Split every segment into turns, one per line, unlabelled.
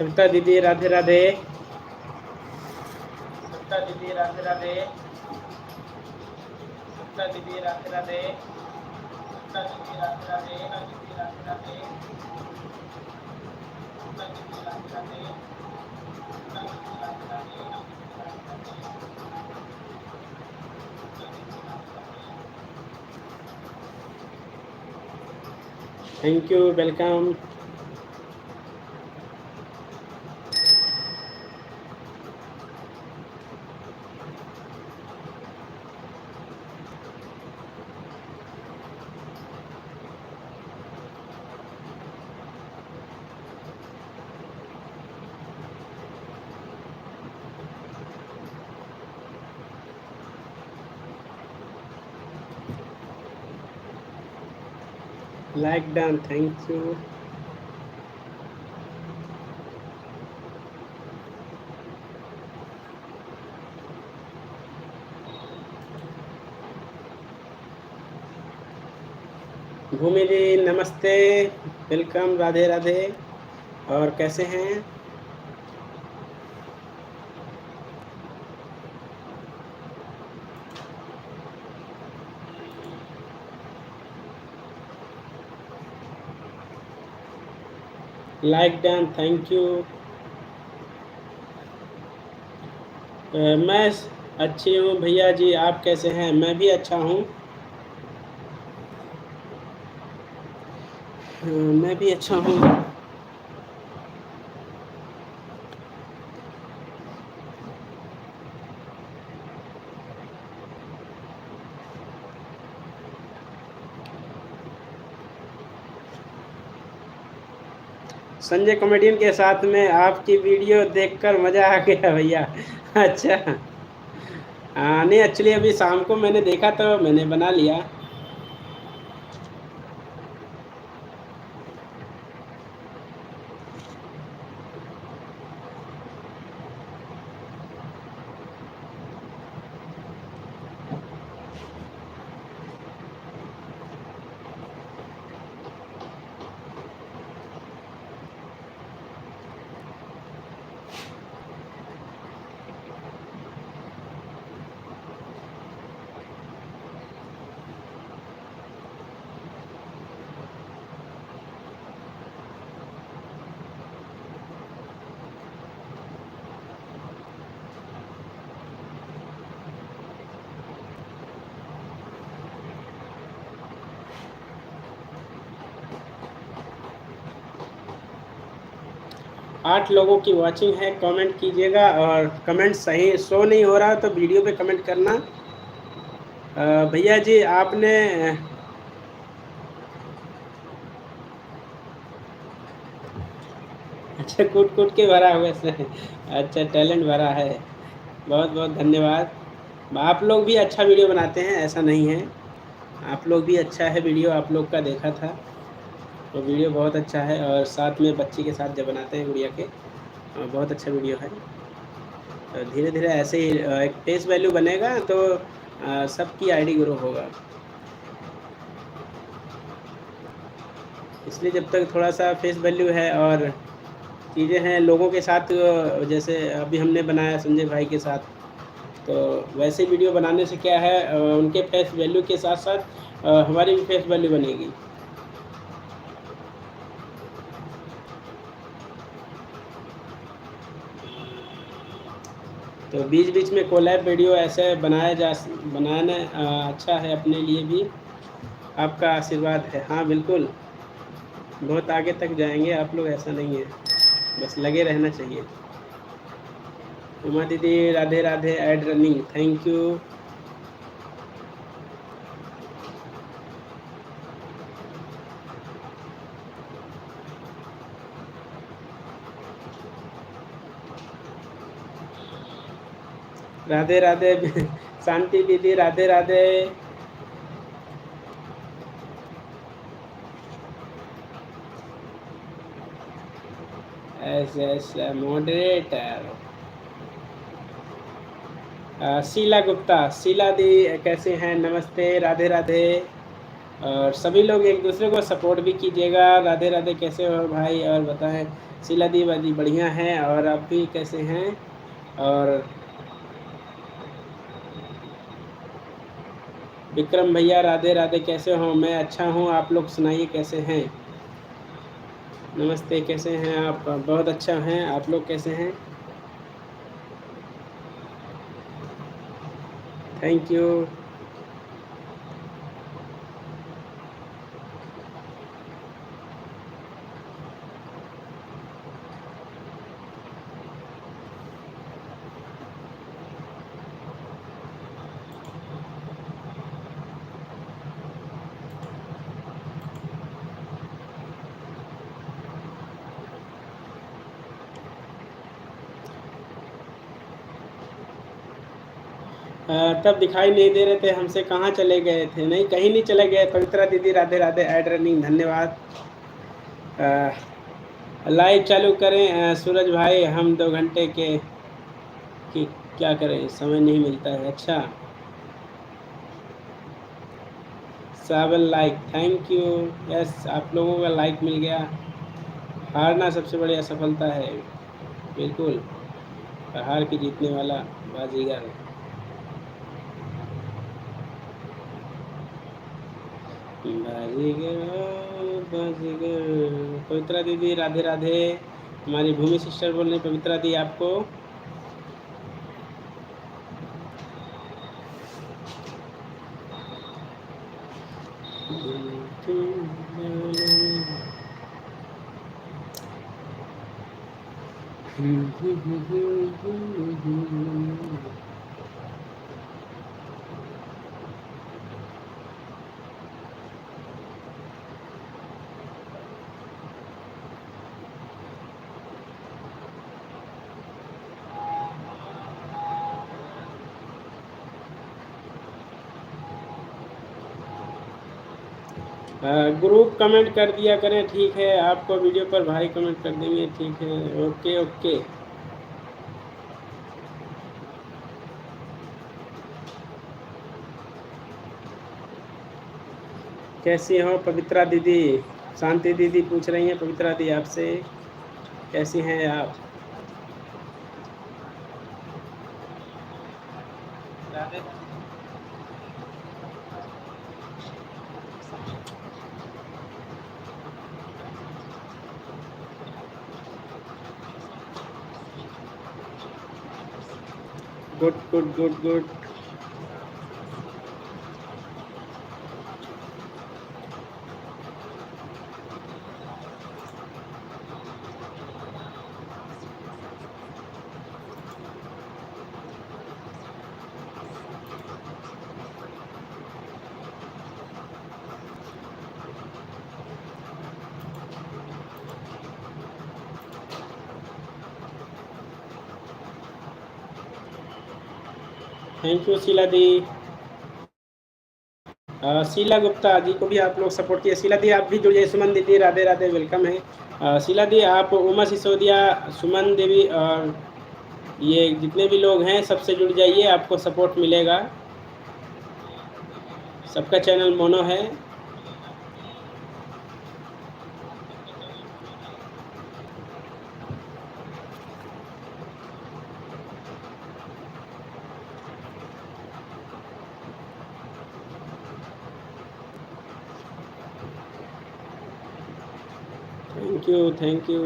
सविता दीदी राधे राधे। सविता दीदी राधे राधे। सविता दीदी राधे राधे। सविता दीदी राधे राधे। दीदी राधे राधे। सविता दीदी राधे राधे। सविता दीदी Radhe Radhe. Thank you, welcome. Like done, thank you. Bhumi ji नमस्ते, वेलकम, राधे राधे। और कैसे हैं? Like done, thank you. मैं अच्छी हूँ भैया जी, आप कैसे हैं? मैं भी अच्छा हूँ। मैं भी अच्छा हूँ। संजय कॉमेडियन के साथ में आपकी वीडियो देखकर मज़ा आ गया भैया। अच्छा, नहीं एक्चुअली अभी शाम को मैंने देखा तो मैंने बना लिया। आठ लोगों की वॉचिंग है, कमेंट कीजिएगा। और कमेंट सही शो नहीं हो रहा तो वीडियो पे कमेंट करना। भैया जी आपने अच्छा कूट कूट के भरा हुआ से अच्छा टैलेंट भरा है, बहुत बहुत धन्यवाद। आप लोग भी अच्छा वीडियो बनाते हैं, ऐसा नहीं है, आप लोग भी अच्छा है। वीडियो आप लोग का देखा था तो वीडियो बहुत अच्छा है। और साथ में बच्ची के साथ जब बनाते हैं गुड़िया के, बहुत अच्छा वीडियो है। धीरे धीरे ऐसे ही एक फेस वैल्यू बनेगा तो सबकी आईडी ग्रो होगा। इसलिए जब तक थोड़ा सा फेस वैल्यू है और चीज़ें हैं लोगों के साथ, जैसे अभी हमने बनाया संजय भाई के साथ, तो वैसे वीडियो बनाने से क्या है, उनके फेस वैल्यू के साथ साथ हमारी भी फेस वैल्यू बनेगी। तो बीच बीच में कोलैब वीडियो ऐसे बनाना अच्छा है अपने लिए भी। आपका आशीर्वाद है, हाँ बिल्कुल, बहुत आगे तक जाएंगे आप लोग, ऐसा नहीं है, बस लगे रहना चाहिए। उमा दीदी Radhe Radhe, ad running, thank you. Radhe Radhe Shanti दीदी राधे राधे। ऐसे मॉडरेटर शीला गुप्ता, शीला दी कैसे हैं? नमस्ते, राधे राधे। और सभी लोग एक दूसरे को सपोर्ट भी कीजिएगा। राधे राधे, कैसे हो भाई? और बताएं। शीला दी वादी बढ़िया हैं, और आप भी कैसे हैं? और विक्रम भैया राधे राधे, कैसे हो? मैं अच्छा हूँ, आप लोग सुनाइए कैसे हैं? नमस्ते, कैसे हैं आप? बहुत अच्छा हैं, आप लोग कैसे हैं? Thank you. तब दिखाई नहीं दे रहे थे, हमसे कहाँ चले गए थे? नहीं, कहीं नहीं चले गए। पवित्रा दीदी राधे राधे, ऐड रनिंग, धन्यवाद। लाइव चालू करें सूरज भाई, हम 2 घंटे के कि क्या करें, समय नहीं मिलता है। अच्छा, सावन लाइक, थैंक यू। यस, आप लोगों का लाइक मिल गया। हारना सबसे बड़ी असफलता है, बिल्कुल। हार के जीतने वाला बाजीगर। बाजीगर बाजीगर। पवित्रा दीदी राधे राधे। हमारी भूमि सिस्टर बोल रही, पवित्रा दी आपको। ग्रुप कमेंट कर दिया करें, ठीक है? आपको वीडियो पर भाई कमेंट कर देंगे, ठीक है? Okay okay. कैसी हो पवित्रा दीदी? शांति दीदी पूछ रही हैं पवित्रा दी आपसे, कैसी हैं आप? Good good good good. Thank you Sheela दी। शीला गुप्ता जी को भी आप लोग सपोर्ट किए। शीला दी आप भी जुड़िए। सुमन दीदी राधे राधे, वेलकम है। शीला दी आप, उमा सिसोदिया, सुमन देवी और ये जितने भी लोग हैं सबसे जुड़ जाइए, आपको सपोर्ट मिलेगा। सबका चैनल मोनो है। Thank you thank you.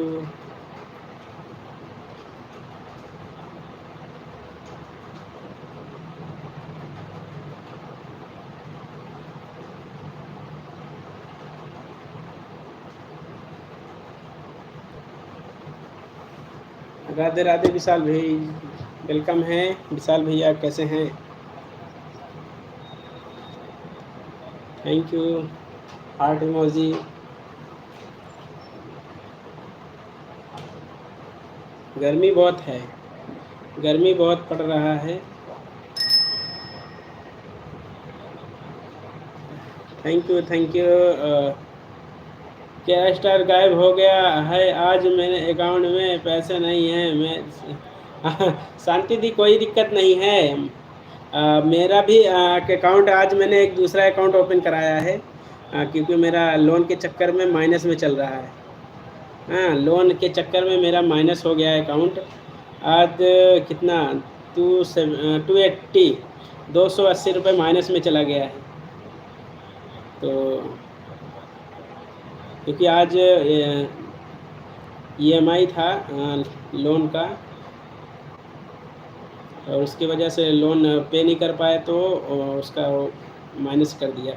Radhe Radhe Vishal भाई, वेलकम है। विशाल भैया कैसे हैं? Thank you. Heart emoji. गर्मी बहुत है, गर्मी बहुत पड़ रहा है। Thank you thank you. क्या स्टार गायब हो गया है? आज मेरे अकाउंट में पैसे नहीं हैं। मैं शांति दी, कोई दिक्कत नहीं है। मेरा भी अकाउंट, आज मैंने एक दूसरा अकाउंट ओपन कराया है, हाँ, क्योंकि मेरा लोन के चक्कर में माइनस में चल रहा है। हाँ, लोन के चक्कर में मेरा माइनस हो गया है अकाउंट। आज कितना 280 ₹280 माइनस में चला गया है। तो क्योंकि आज EMI था लोन का, और उसकी वजह से लोन पे नहीं कर पाए तो उसका माइनस कर दिया।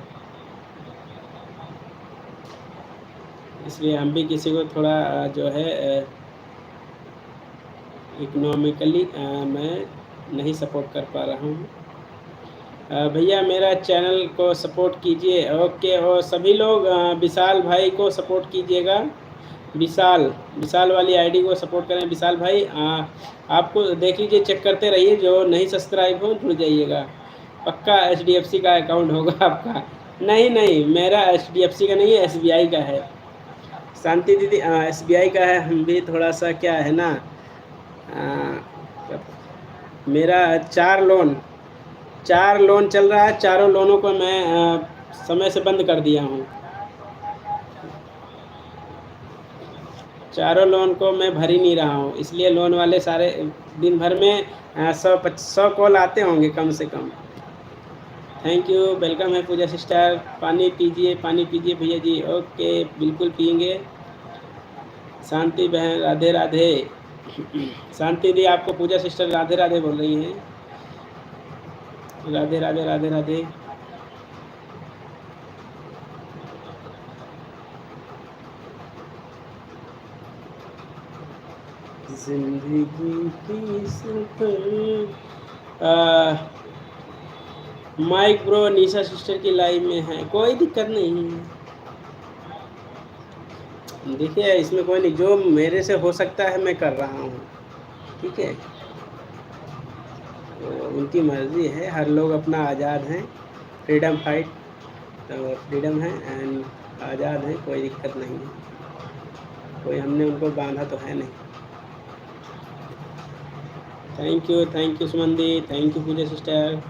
इसलिए हम भी किसी को थोड़ा जो है इकोनॉमिकली मैं नहीं सपोर्ट कर पा रहा हूँ। भैया मेरा चैनल को सपोर्ट कीजिए। ओके, और सभी लोग विशाल भाई को सपोर्ट कीजिएगा। विशाल विशाल वाली आईडी को सपोर्ट करें। विशाल भाई आपको देख लीजिए, चेक करते रहिए, जो नहीं सब्सक्राइब हो जुड़ जाइएगा। पक्का HDFC का अकाउंट होगा आपका? नहीं नहीं, मेरा HDFC का नहीं है, SBI का है। शांति दीदी SBI का है। हम भी थोड़ा सा क्या है ना, मेरा 4 लोन चल रहा है। चारों लोनों को मैं समय से बंद कर दिया हूँ। चारों लोन को मैं भर ही नहीं रहा हूँ, इसलिए लोन वाले सारे दिन भर में 100 कॉल आते होंगे कम से कम। थैंक यू, वेलकम है पूजा सिस्टर। पानी पीजिए, पानी पीजिए भैया जी। ओके, बिल्कुल पियेंगे। शांति बहन राधे राधे। शांति दी आपको पूजा सिस्टर राधे राधे बोल रही हैं। राधे राधे राधे राधे। जिंदगी की सफर। माइक ब्रो निशा सिस्टर की लाइव में है, कोई दिक्कत नहीं है। देखिए इसमें कोई नहीं, जो मेरे से हो सकता है मैं कर रहा हूँ, ठीक है। तो उनकी मर्ज़ी है, हर लोग अपना आज़ाद हैं, फ्रीडम फाइट, तो फ्रीडम है एंड आज़ाद हैं, कोई दिक्कत नहीं है। कोई हमने उनको बांधा तो है नहीं। थैंक यू सुमन दी, थैंक यू पूजा सिस्टर।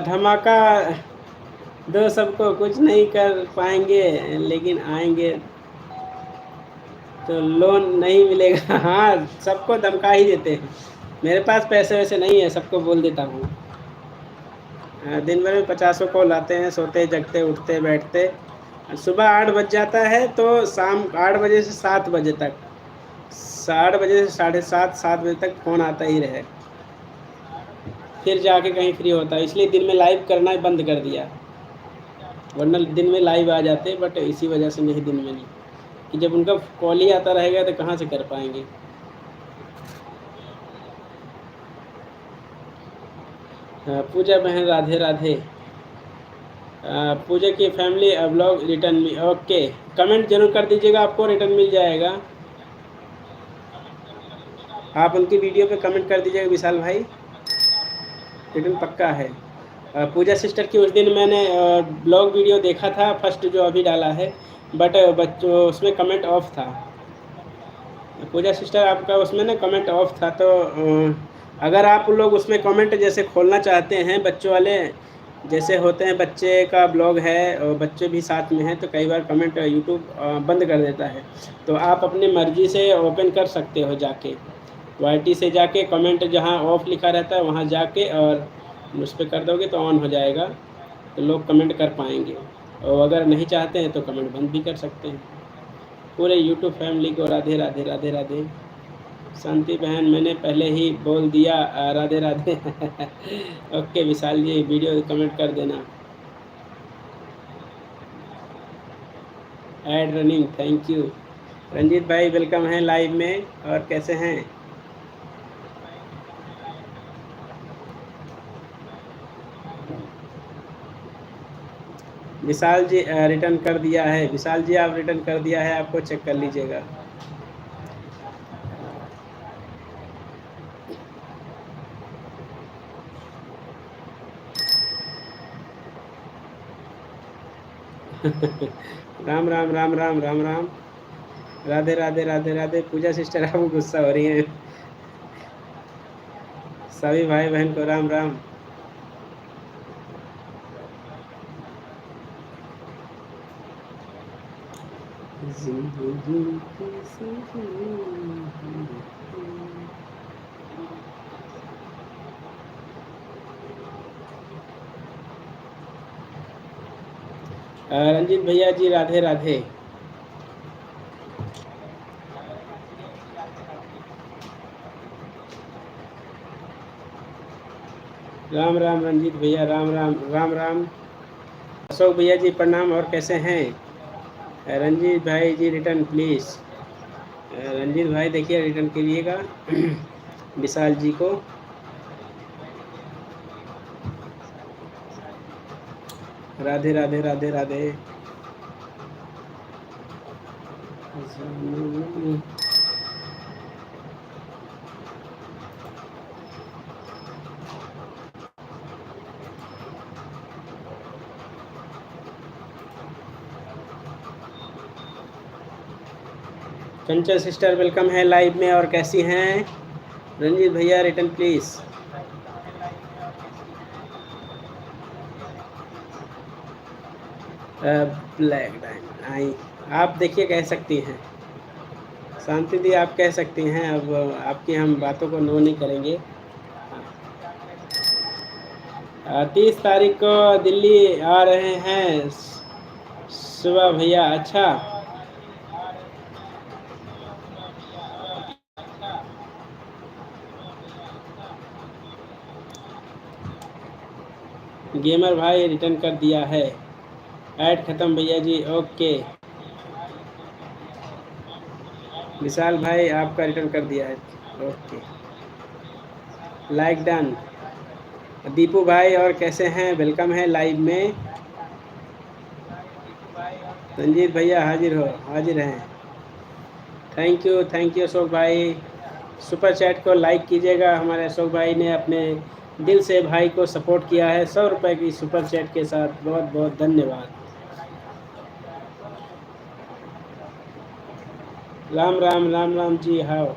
धमाका दो सबको, कुछ नहीं कर पाएंगे लेकिन आएंगे तो लोन नहीं मिलेगा। हाँ, सबको धमका ही देते हैं। मेरे पास पैसे वैसे नहीं है, सबको बोल देता हूँ। दिन भर में 50 कॉल आते हैं, सोते जगते उठते बैठते। सुबह 8 बज जाता है तो शाम 8 बजे से 7 बजे तक, 8 बजे से 7:30 बजे तक फ़ोन आता ही रहे, फिर जाके कहीं फ्री होता है। इसलिए दिन में लाइव करना बंद कर दिया, वरना दिन में लाइव आ जाते, बट इसी वजह से नहीं, दिन में नहीं, कि जब उनका कॉल ही आता रहेगा तो कहाँ से कर पाएंगे। पूजा बहन राधे राधे। पूजा की फैमिली ब्लॉग रिटर्न में, ओके, कमेंट जरूर कर दीजिएगा, आपको रिटर्न मिल जाएगा। आप उनकी वीडियो पे कमेंट कर दीजिएगा विशाल भाई, रिटर्न पक्का है। पूजा सिस्टर की उस दिन मैंने ब्लॉग वीडियो देखा था, फर्स्ट जो अभी डाला है, बट बच्चों उसमें कमेंट ऑफ था। पूजा सिस्टर आपका उसमें ना कमेंट ऑफ था, तो अगर आप लोग उसमें कमेंट जैसे खोलना चाहते हैं, बच्चों वाले जैसे होते हैं, बच्चे का ब्लॉग है और बच्चे भी साथ में हैं, तो कई बार कमेंट यूट्यूब बंद कर देता है। तो आप अपनी मर्ज़ी से ओपन कर सकते हो, जाके YT से जाके कमेंट जहाँ ऑफ लिखा रहता है वहाँ जाके और उस पर कर दोगे तो ऑन हो जाएगा, तो लोग कमेंट कर पाएंगे। और अगर नहीं चाहते हैं तो कमेंट बंद भी कर सकते हैं। पूरे यूट्यूब फैमिली को राधे राधे राधे राधे। शांति बहन मैंने पहले ही बोल दिया, Radhe Radhe. Okay Vishal ji, video comment कर देना। Ad running, thank you. Ranjeet भाई वेलकम है लाइव में, और कैसे हैं? विशाल जी रिटर्न कर दिया है। विशाल जी आप रिटर्न कर दिया है, आपको चेक कर लीजिएगा। राम राम राम राम राम राम। राधे राधे राधे राधे। पूजा सिस्टर आपको गुस्सा हो रही है। सभी भाई बहन को राम राम। रंजीत भैया जी राधे राधे। राम राम रंजीत भैया, राम राम राम राम। अशोक भैया जी प्रणाम, और कैसे हैं? रंजीत भाई जी रिटर्न प्लीज़। रंजीत भाई देखिए रिटर्न कीजिएगा विशाल जी को। राधे राधे राधे राधे। कंचन सिस्टर वेलकम है लाइव में, और कैसी हैं? रंजीत भैया रिटर्न प्लीज़। ब्लैक डायमंड आई, आप देखिए कह सकती हैं। शांति दी आप कह सकती हैं, अब आपकी हम बातों को नो नहीं करेंगे। 30 तारीख को दिल्ली आ रहे हैं सुबह भैया। अच्छा, गेमर भाई रिटर्न कर दिया है। ऐड ख़त्म भैया जी, ओके। विशाल भाई आपका रिटर्न कर दिया है, ओके। Like done. दीपू भाई और कैसे हैं? वेलकम है लाइव में। रंजीत भैया हाजिर हैं। थैंक यू अशोक भाई। सुपर चैट को लाइक कीजिएगा। हमारे अशोक भाई ने अपने दिल से भाई को सपोर्ट किया है 100 रुपये की सुपर चैट के साथ। बहुत बहुत धन्यवाद। राम राम राम राम जी। हाँ,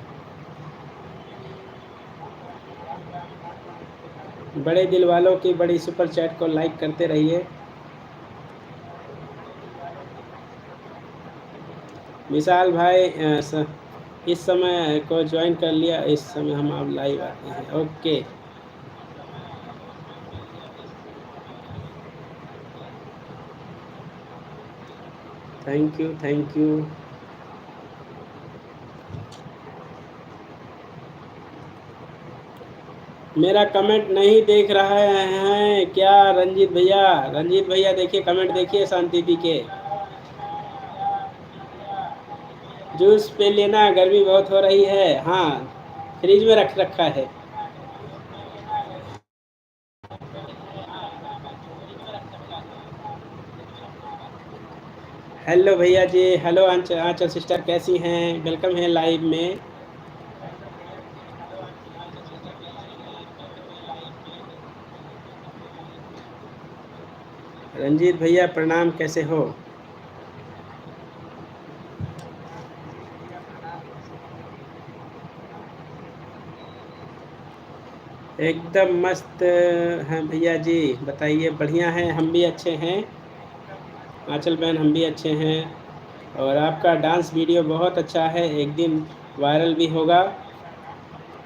बड़े दिल वालों की बड़ी सुपर चैट को लाइक करते रहिए। विशाल भाई इस समय को ज्वाइन कर लिया। इस समय हम आप लाइव आते हैं, ओके। Thank you. मेरा कमेंट नहीं देख रहा हैं क्या रंजीत भैया? रंजीत भैया देखिए कमेंट देखिए शांति दी के। जूस पे लेना, गर्मी बहुत हो रही है। हाँ, फ्रिज में रख रखा है। हेलो भैया जी, हेलो आंचल सिस्टर, कैसी हैं? वेलकम है लाइव में। रंजीत भैया प्रणाम, कैसे हो? एकदम मस्त हैं भैया जी, बताइए। बढ़िया हैं, हम भी अच्छे हैं। आंचल बहन हम भी अच्छे हैं। और आपका डांस वीडियो बहुत अच्छा है, एक दिन वायरल भी होगा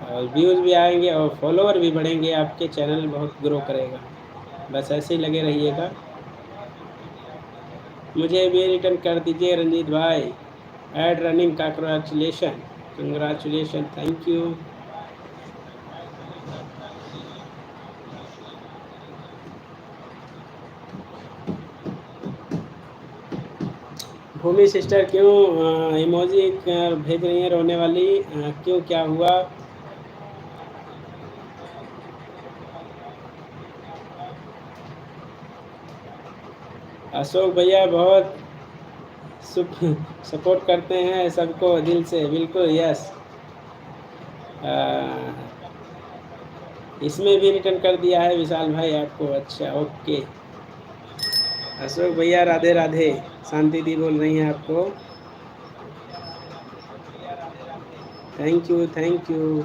और व्यूज़ भी आएंगे और फॉलोअर भी बढ़ेंगे। आपके चैनल बहुत ग्रो करेगा, बस ऐसे ही लगे रहिएगा। मुझे भी रिटर्न कर दीजिए रंजीत भाई। Ad running, congratulation, thank you. Bhoomi sister क्यों इमोजी भेज रही हैं रोने वाली? क्यों, क्या हुआ? अशोक भैया बहुत सपोर्ट करते हैं सबको दिल से, बिल्कुल यस। इसमें भी रिटर्न कर दिया है विशाल भाई आपको, अच्छा ओके। अशोक भैया राधे राधे। शांति दी बोल रही हैं आपको। Thank you thank you.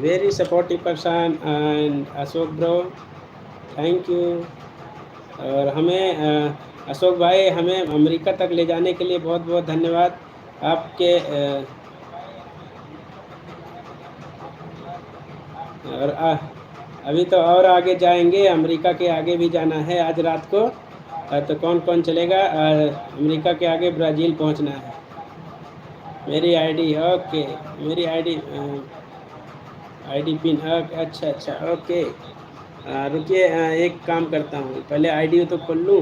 Very supportive person and Ashok bro, thank you. और हमें अशोक भाई हमें अमेरिका तक ले जाने के लिए बहुत बहुत धन्यवाद आपके। और अभी तो और आगे जाएंगे, अमेरिका के आगे भी जाना है आज रात को। तो कौन कौन चलेगा? अमेरिका के आगे ब्राज़ील पहुंचना है। मेरी आईडी ओके, मेरी आईडी पिन अच्छा अच्छा ओके। रुकिए, एक काम करता हूँ, पहले आईडी तो खोल लूँ।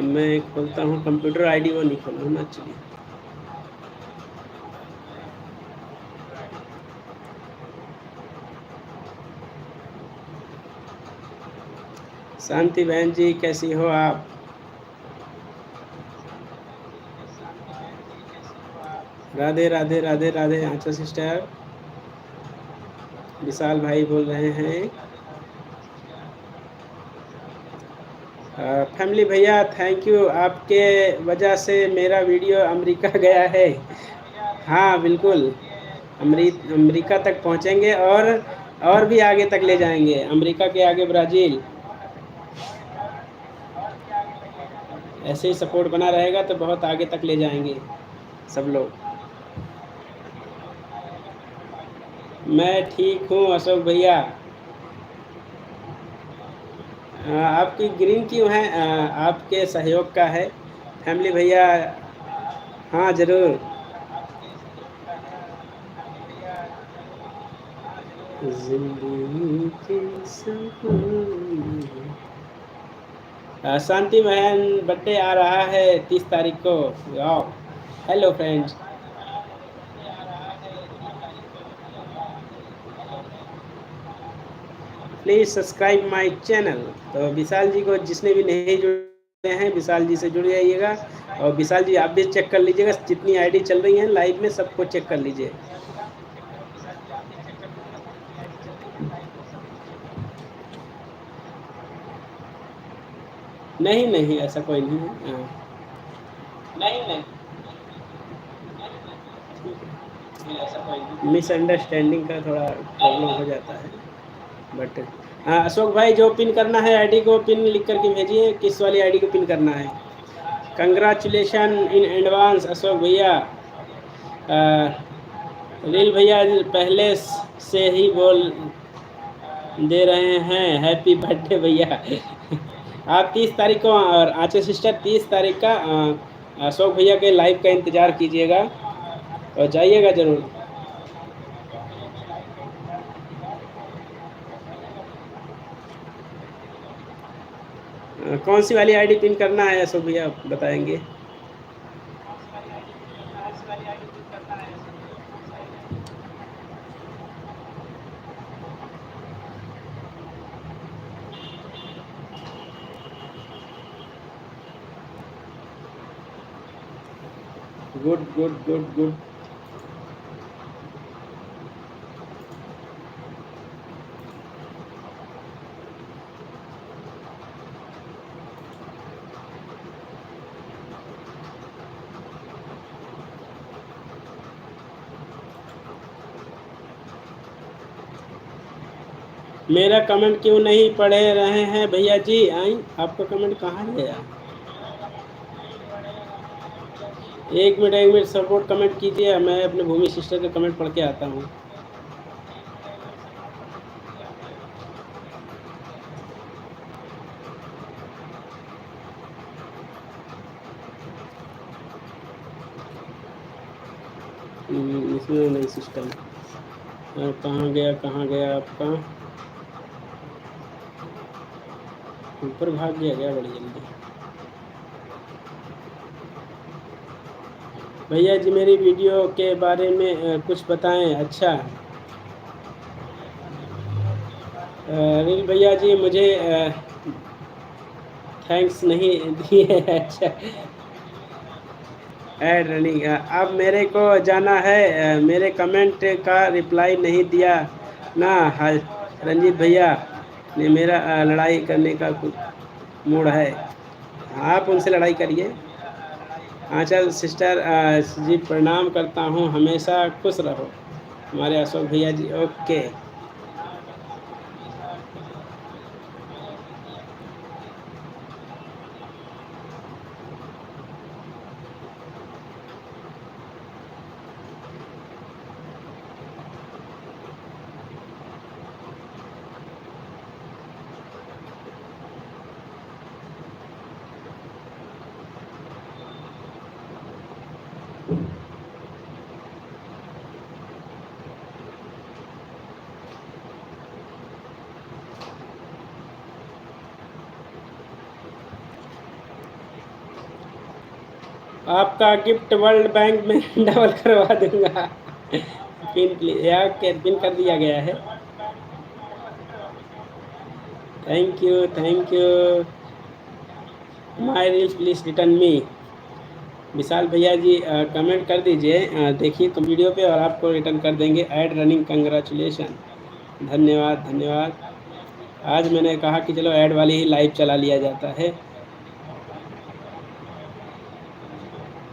मैं खोलता हूँ कंप्यूटर, आईडी वो नहीं खोल लूँ ना। चलिए, शांति बहन जी कैसी हो आप? राधे राधे राधे राधे। आंचल सिस्टर, विशाल भाई बोल रहे हैं। फैमिली भैया थैंक यू, आपके वजह से मेरा वीडियो अमेरिका गया है। हाँ बिल्कुल, अमेरिका तक पहुँचेंगे और भी आगे तक ले जाएंगे, अमेरिका के आगे ब्राज़ील। ऐसे ही सपोर्ट बना रहेगा तो बहुत आगे तक ले जाएंगे सब लोग। मैं ठीक हूँ अशोक भैया। आपकी ग्रीन क्यों है? आपके सहयोग का है फैमिली भैया। हाँ ज़रूर। जिंदगी के शांति बहन बर्थडे आ रहा है 30 तारीख को। Wow, hello friends. Please subscribe my channel. तो विशाल जी को जिसने भी नहीं जुड़े हैं, विशाल जी से जुड़ जाइएगा। और विशाल जी आप भी चेक कर लीजिएगा, जितनी आईडी चल रही हैं लाइव में सबको चेक कर लीजिए। नहीं नहीं, ऐसा कोई नहीं है। नहीं नहीं, मिसअंडरस्टैंडिंग का थोड़ा प्रॉब्लम हो जाता है, बट हाँ अशोक भाई जो पिन करना है आईडी को पिन लिख करके भेजिए, किस वाली आईडी को पिन करना है। कंग्रेचुलेशन इन एडवांस अशोक भैया। रील भैया पहले से ही बोल दे रहे हैं हैप्पी बर्थडे भैया। आप 30 तारीख को, और आंचल सिस्टर 30 तारीख का अशोक भैया के लाइव का इंतज़ार कीजिएगा और जाइएगा ज़रूर। कौन सी वाली आईडी पिन करना है अशोक भैया बताएंगे? Good good good good. मेरा कमेंट क्यों नहीं पढ़े रहे हैं भैया जी? आई आपका कमेंट कहाँ गया? एक मिनट सपोर्ट कमेंट कीजिए, मैं अपने भूमि सिस्टर का कमेंट पढ़ के आता हूँ। इसमें नहीं सिस्टम कहाँ गया आपका? ऊपर भाग गया बड़ी जल्दी। भैया जी मेरी वीडियो के बारे में कुछ बताएं। अच्छा अनिल भैया जी मुझे थैंक्स नहीं दिए। अच्छा ऐड रनिंग। अब मेरे को जाना है। मेरे कमेंट का रिप्लाई नहीं दिया ना। रंजीत भैया ने मेरा लड़ाई करने का मूड है। आप उनसे लड़ाई करिए। आंचल सिस्टर जी प्रणाम करता हूँ, हमेशा खुश रहो। हमारे अशोक भैया जी ओके। आपका गिफ्ट वर्ल्ड बैंक में डबल करवा दूंगा। पिन प्लीज या पिन कर दिया गया है। Thank you my reels please return me. Vishal भैया जी कमेंट कर दीजिए, देखिए तो वीडियो पे, और आपको रिटर्न कर देंगे। Add running congratulation. धन्यवाद धन्यवाद। आज मैंने कहा कि चलो ऐड वाली ही लाइव चला लिया जाता है।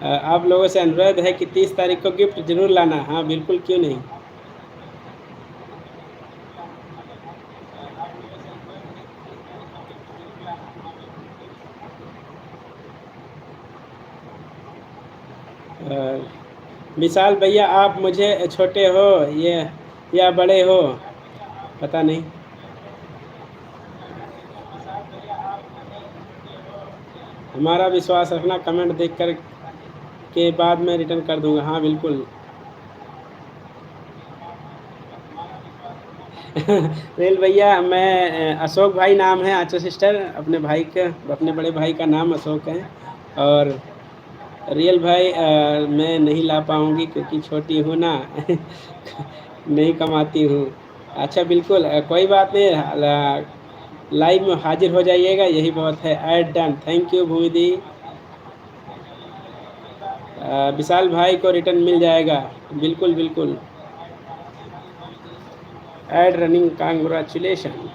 आप लोगों से अनुरोध है कि 30 तारीख को गिफ्ट जरूर लाना। हाँ बिल्कुल, क्यों नहीं। विशाल भैया आप मुझे छोटे हो ये या बड़े हो पता नहीं। हमारा विश्वास रखना, कमेंट देख कर के बाद मैं रिटर्न कर दूंगा। हाँ बिल्कुल। रेल भैया मैं अशोक भाई नाम है आंचल सिस्टर, अपने भाई का, अपने बड़े भाई का नाम अशोक है। और रियल भाई मैं नहीं ला पाऊँगी क्योंकि छोटी हूँ ना। नहीं कमाती हूँ। अच्छा बिल्कुल, कोई बात नहीं। लाइव में हाजिर हो जाइएगा, यही बहुत है। Add done. थैंक यू भूमि दी। विशाल भाई को रिटर्न मिल जाएगा। बिल्कुल बिल्कुल। Add running congratulation.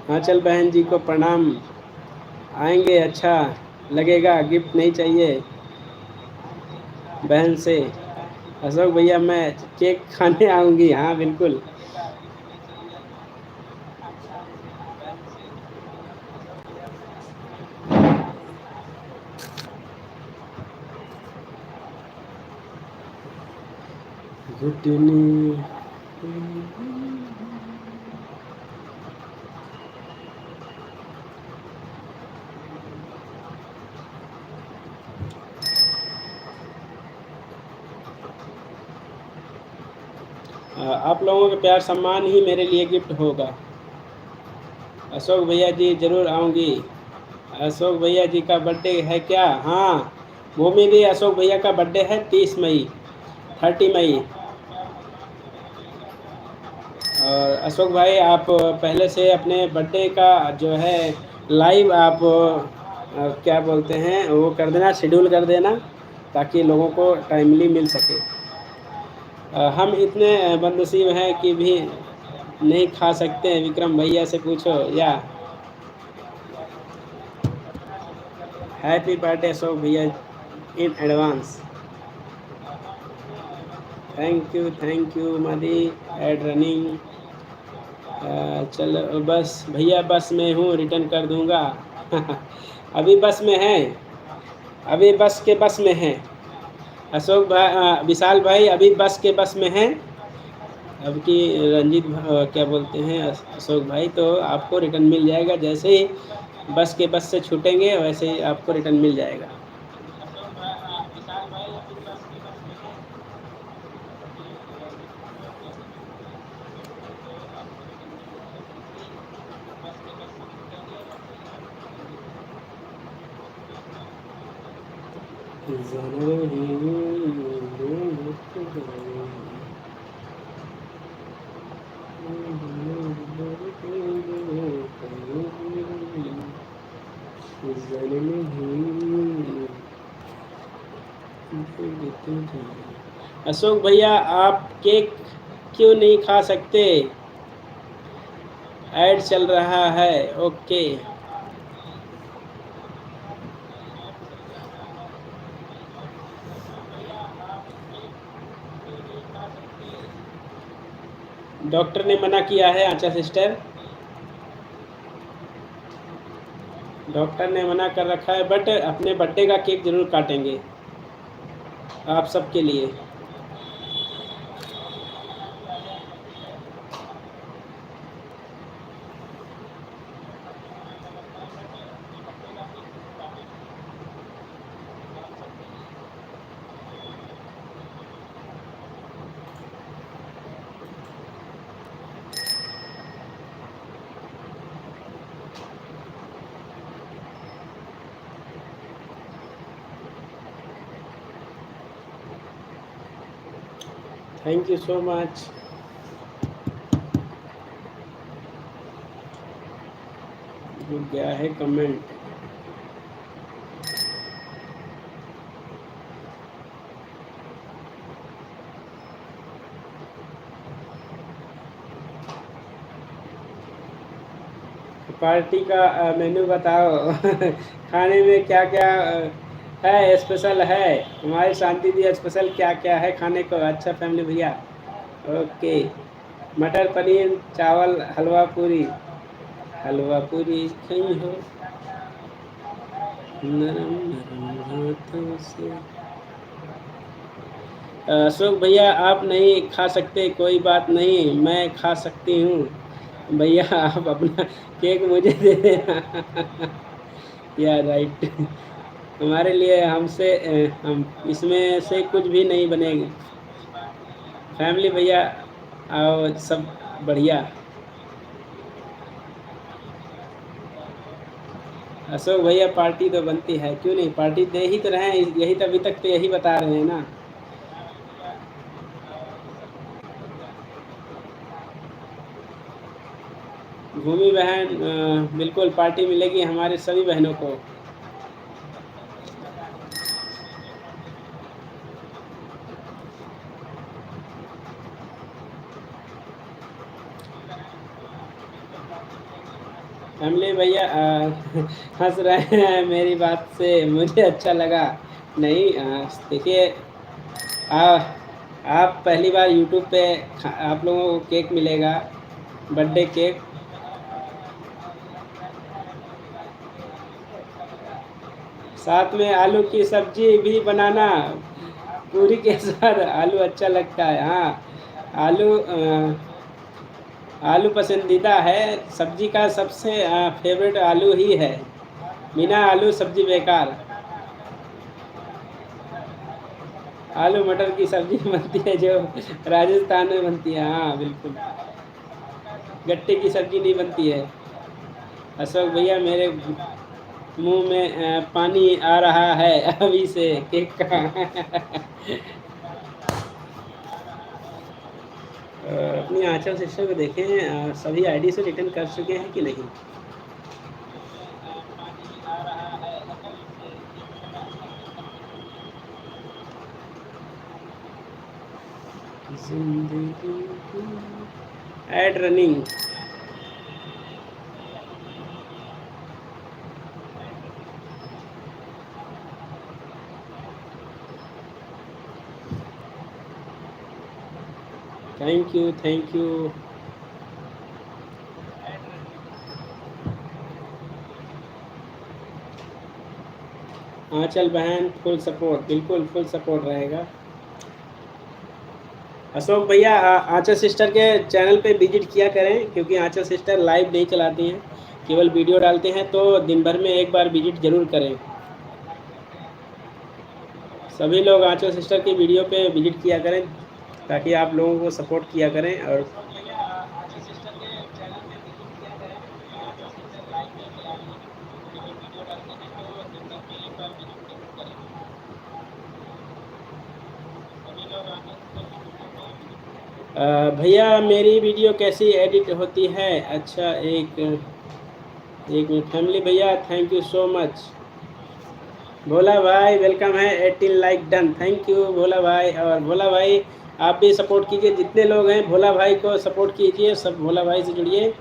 आंचल बहन जी को प्रणाम। आएंगे, अच्छा लगेगा। गिफ्ट नहीं चाहिए बहन से। अशोक भैया मैं केक खाने आऊँगी। हाँ बिल्कुल। घुटने आप लोगों के प्यार सम्मान ही मेरे लिए गिफ्ट होगा। अशोक भैया जी ज़रूर आऊँगी। अशोक भैया जी का बर्थडे है क्या? हाँ भूमि दी, अशोक भैया का बर्थडे है 30 मई, 30 मई। और अशोक भाई आप पहले से अपने बर्थडे का जो है लाइव आप क्या बोलते हैं वो कर देना, शेड्यूल कर देना, ताकि लोगों को टाइमली मिल सके। हम इतने बदनसीब हैं कि भी नहीं खा सकते हैं। विक्रम भैया से पूछो। या हैप्पी बर्थडे अशोक भैया इन एडवांस। थैंक यू मादी। Ad running. चलो बस भैया, बस में हूँ, रिटर्न कर दूँगा। अभी बस में हैं, अभी बस में हैं। अशोक भाई, विशाल भाई अभी बस में हैं। अब कि रंजीत क्या बोलते हैं अशोक भाई, तो आपको रिटर्न मिल जाएगा। जैसे ही बस से छूटेंगे वैसे ही आपको रिटर्न मिल जाएगा। अशोक भैया आप केक क्यों नहीं खा सकते? ऐड चल रहा है। ओके। डॉक्टर ने मना किया है आंचा सिस्टर, डॉक्टर ने मना कर रखा है, बट अपने बर्थडे का केक ज़रूर काटेंगे आप सबके लिए। Thank you so much. जुड़ गया है कमेंट। पार्टी का मेन्यू बताओ। खाने में क्या क्या है स्पेशल है? हमारी शांति दी स्पेशल क्या क्या है खाने को? अच्छा फैमिली भैया, ओके। मटर पनीर चावल हलवा पूरी, हलवा पूरी कहीं हो नरम नरम हाथों से। अशोक भैया आप नहीं खा सकते, कोई बात नहीं, मैं खा सकती हूँ। भैया आप अपना केक मुझे दे देना। या राइट। हमारे लिए हमसे हम इसमें से कुछ भी नहीं बनेगी। फैमिली भैया और सब बढ़िया। अशोक भैया पार्टी तो बनती है, क्यों नहीं, पार्टी दे ही तो रहे हैं, यही तो अभी तक तो यही बता रहे हैं ना। भूमि बहन बिल्कुल पार्टी मिलेगी हमारे सभी बहनों को। फैमिली भैया हंस रहे हैं मेरी बात से, मुझे अच्छा लगा। नहीं देखिए, आप पहली बार यूट्यूब पे आप लोगों को केक मिलेगा, बर्थडे केक। साथ में आलू की सब्जी भी बनाना, पूरी के साथ आलू अच्छा लगता है। हाँ, आलू पसंदीदा है, सब्जी का सबसे फेवरेट आलू ही है। बिना आलू सब्जी बेकार। आलू मटर की सब्जी बनती है जो राजस्थान में बनती है, हाँ बिल्कुल। गट्टे की सब्जी नहीं बनती है। अशोक भैया मेरे मुंह में पानी आ रहा है अभी से केक का। अपनी आंचल सिस्टर को देखें, सभी आईडी से रिटर्न कर चुके हैं कि नहीं। Ad running. Thank you thank you. Anchal बहन फुल सपोर्ट, बिल्कुल फुल सपोर्ट रहेगा। अशोक भैया आंचल सिस्टर के चैनल पे विजिट किया करें, क्योंकि आंचल सिस्टर लाइव नहीं चलाती हैं, केवल वीडियो डालते हैं, तो दिन भर में एक बार विजिट जरूर करें। सभी लोग आंचल सिस्टर की वीडियो पे विजिट किया करें ताकि आप लोगों को सपोर्ट किया करें। और भैया मेरी वीडियो कैसी एडिट होती है? अच्छा एक मिनट फैमिली भैया, थैंक यू सो मच। भोला भाई वेलकम है, 18 लाइक डन, थैंक यू भोला भाई। और भोला भाई आप भी सपोर्ट कीजिए, जितने लोग हैं भोला भाई को सपोर्ट कीजिए, सब भोला भाई से जुड़िए।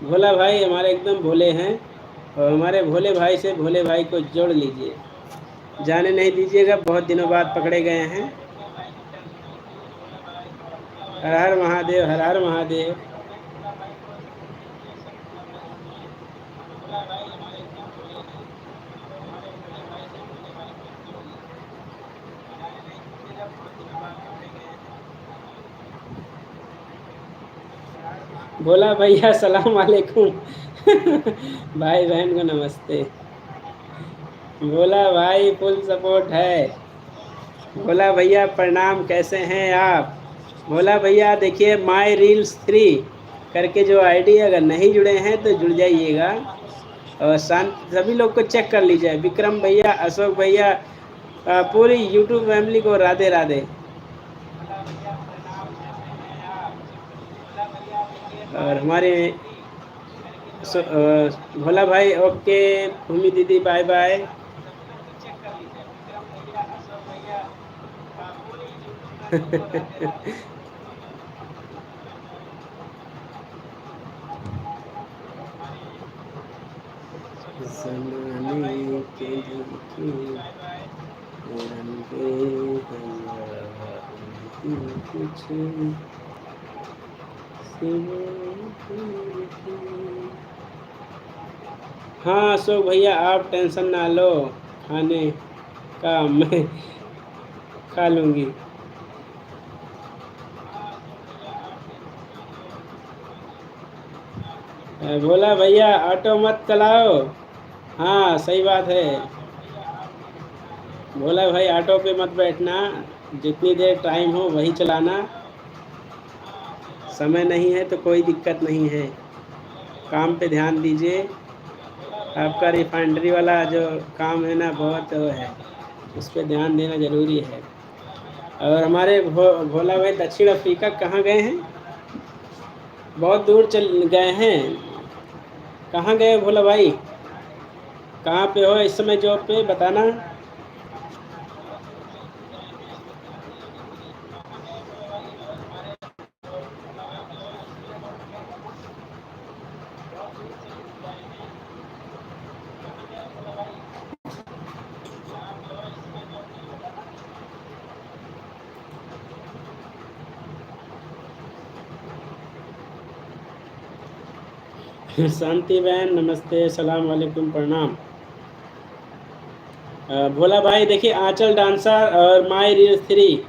भोला भाई हमारे एकदम भोले हैं, और हमारे भोले भाई से भोले भाई को जोड़ लीजिए, जाने नहीं दीजिएगा, बहुत दिनों बाद पकड़े गए हैं। हर हर महादेव, हर हर महादेव। भोला भैया सलाम वालेकुम। भाई बहन को नमस्ते। भोला भाई फुल सपोर्ट है। भोला भैया प्रणाम, कैसे हैं आप? भोला भैया देखिए माई रील्स 3 करके जो आईडी, अगर नहीं जुड़े हैं तो जुड़ जाइएगा, और शांत सभी लोग को चेक कर लीजिए। विक्रम भैया, अशोक भैया, पूरी यूट्यूब फैमिली को राधे राधे। और हमारे भोला भाई ओके, भूमि दीदी बाय बाय। ज़माने के लिखे रंगे हैं कुछ हाँ अशोक भैया आप टेंशन ना लो, खाने का मैं खा लूँगी। भोला भैया ऑटो मत चलाओ। हाँ सही बात है, भोला भाई ऑटो पे मत बैठना, जितनी देर टाइम हो वही चलाना, समय नहीं है तो कोई दिक्कत नहीं है, काम पे ध्यान दीजिए। आपका रिफाइनरी वाला जो काम है ना, बहुत वो है, उस पर ध्यान देना ज़रूरी है। और हमारे भोला भाई दक्षिण अफ्रीका कहाँ गए हैं? बहुत दूर चल गए हैं। कहाँ गए भोला भाई? कहाँ पे हो इस समय जॉब पे, बताना। शांति बहन नमस्ते, सलाम वालेकुम, प्रणाम। भोला भाई देखिए आंचल डांसर और माई रील 3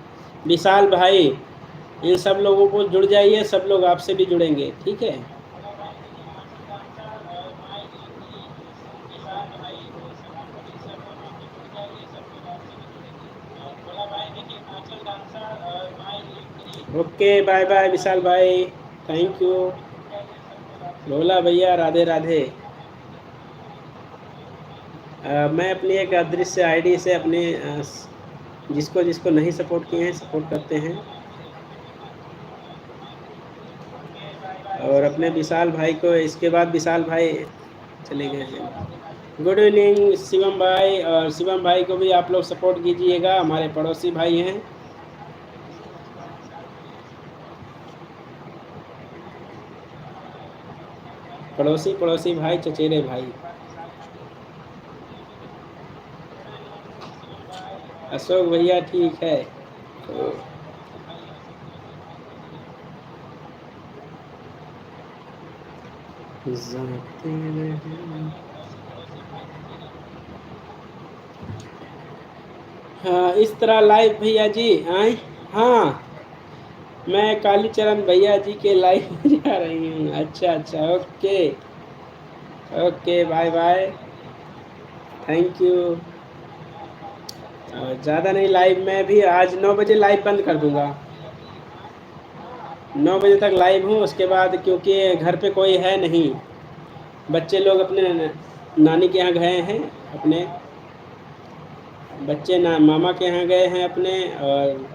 विशाल भाई, इन सब लोगों को जुड़ जाइए, सब लोग आपसे भी जुड़ेंगे, ठीक है। ओके बाय बाय विशाल भाई, थैंक यू। भोला भैया राधे राधे। मैं अपनी एक अदृश्य आईडी से अपने जिसको जिसको नहीं सपोर्ट किए हैं सपोर्ट करते हैं, और अपने विशाल भाई को, इसके बाद विशाल भाई चले गए हैं। गुड इवनिंग शिवम भाई, और शिवम भाई को भी आप लोग सपोर्ट कीजिएगा, हमारे पड़ोसी भाई हैं। पड़ोसी पड़ोसी भाई, चचेरे भाई। अशोक भैया ठीक है तो जाते रहे। हाँ इस तरह लाइव भैया जी आए। हाँ मैं कालीचरण भैया जी के लाइव में जा रही हूँ। अच्छा अच्छा, okay okay bye bye, thank you. ज़्यादा नहीं, लाइव में भी आज 9 बजे लाइव बंद कर दूँगा, 9 बजे तक लाइव हूँ, उसके बाद क्योंकि घर पे कोई है नहीं, बच्चे लोग अपने नानी के यहाँ गए हैं, अपने बच्चे ना मामा के यहाँ गए हैं अपने, और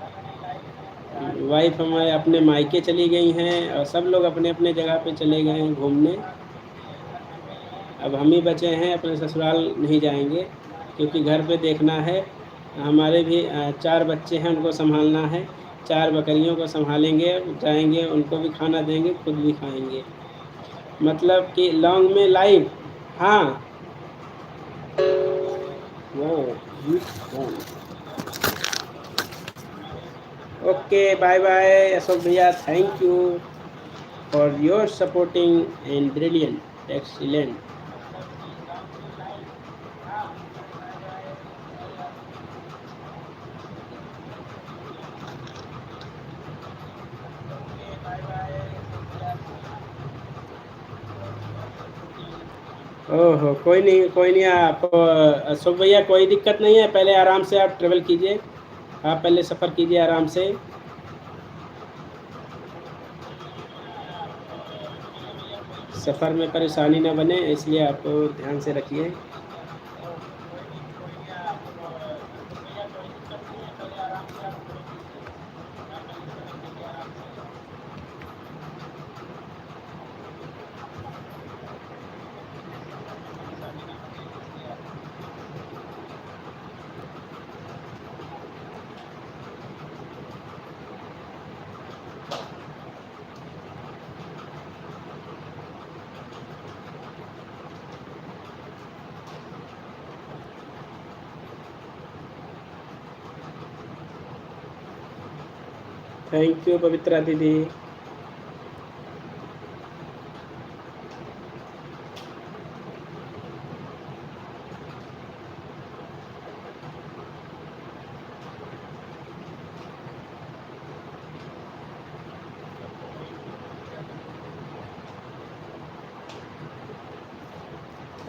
वाइफ हमारे अपने मायके चली गई हैं, और सब लोग अपने अपने जगह पे चले गए हैं घूमने। अब हम ही बचे हैं, अपने ससुराल नहीं जाएंगे। क्योंकि घर पे देखना है। हमारे भी 4 बच्चे हैं, उनको संभालना है। 4 बकरियों को संभालेंगे, जाएंगे, उनको भी खाना देंगे, खुद भी खाएंगे। मतलब कि लॉन्ग में लाइव। हाँ वो ओके, बाय बाय अशोक भैया, thank you for your supporting and brilliant excellent. ओहो, कोई नहीं आप अशोक भैया, कोई दिक्कत नहीं है। पहले आराम से आप ट्रेवल कीजिए, आप पहले सफ़र कीजिए आराम से। सफ़र में परेशानी ना बने, इसलिए आप ध्यान से रखिए। थैंक यू पवित्रा दीदी।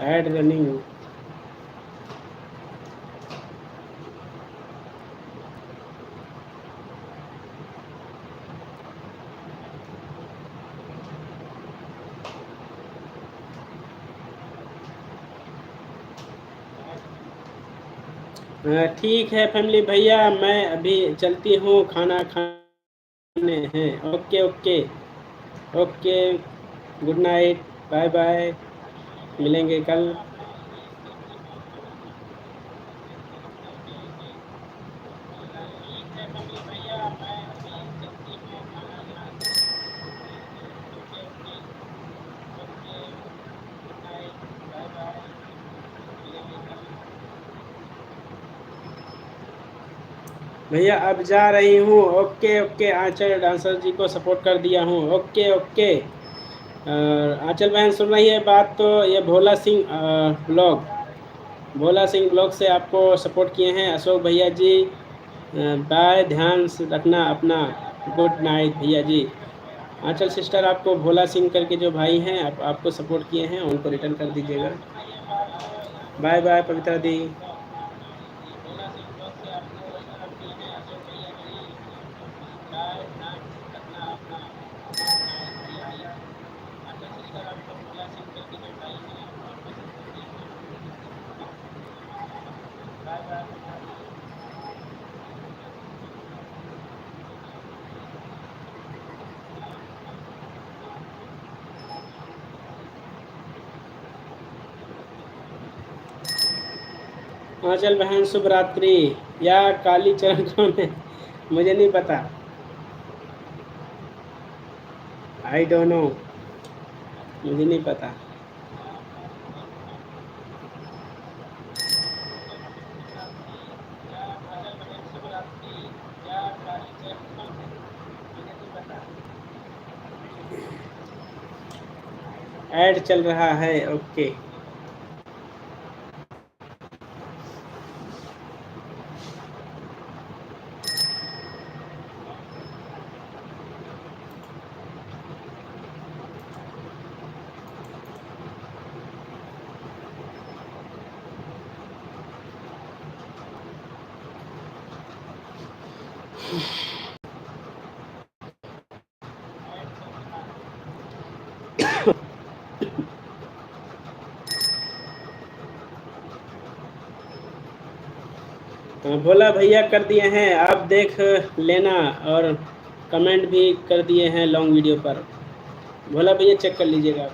Add running. ठीक है फैमिली भैया, मैं अभी चलती हूँ, खाना खाने हैं। Okay okay okay, good night, bye bye, मिलेंगे कल। भैया अब जा रही हूँ। Okay okay, Aanchal dancer ji को सपोर्ट कर दिया हूँ। ओके ओके, आंचल बहन सुन रही है बात तो ये भोला सिंह ब्लॉग, भोला सिंह ब्लॉग से आपको सपोर्ट किए हैं अशोक भैया जी। बाय, ध्यान से रखना अपना। गुड नाइट भैया जी। आंचल सिस्टर, आपको भोला सिंह करके जो भाई हैं आपको सपोर्ट किए हैं, उनको रिटर्न कर दीजिएगा। बाय बाय पवित्रा दी। आंचल बहन शुभ रात्रि, या काली चरण कौन है मुझे नहीं पता, आई डोंट नो, मुझे नहीं पता। ऐड चल रहा है। ओके, भोला भैया कर दिए हैं, आप देख लेना, और कमेंट भी कर दिए हैं लॉन्ग वीडियो पर। भोला भैया चेक कर लीजिएगा आप।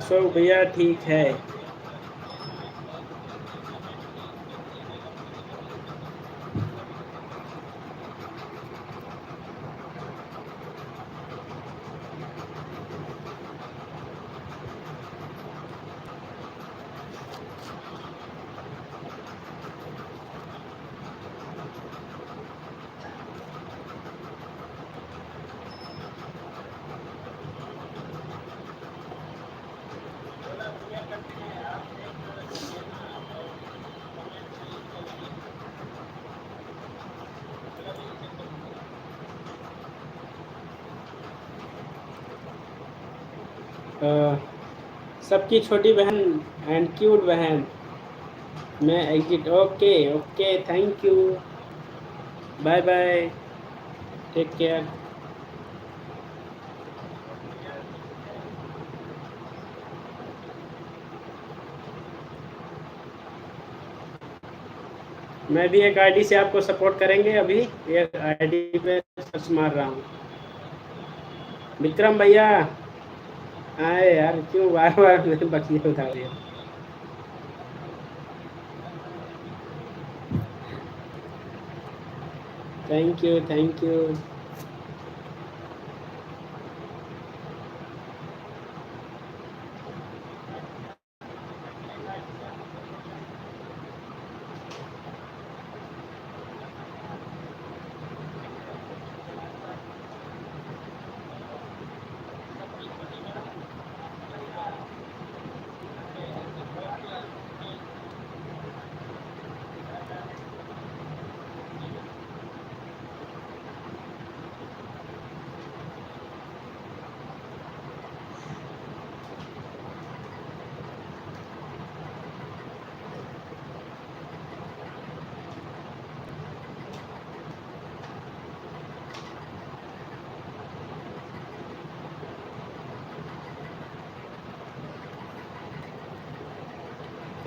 अशोक भैया ठीक है। सबकी छोटी बहन एंड क्यूट बहन, मैं exit. Okay okay, thank you, bye bye, take care. मैं भी एक आईडी से आपको सपोर्ट करेंगे, अभी एक आईडी पे सर्च मार रहा हूँ। विक्रम भैया आए यार, क्यों बार बार बकिया उठा रही है। Thank you thank you.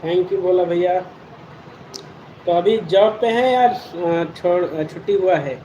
Thank you बोला भैया। तो अभी जॉब पे हैं या छोड़ छुट्टी हुआ है?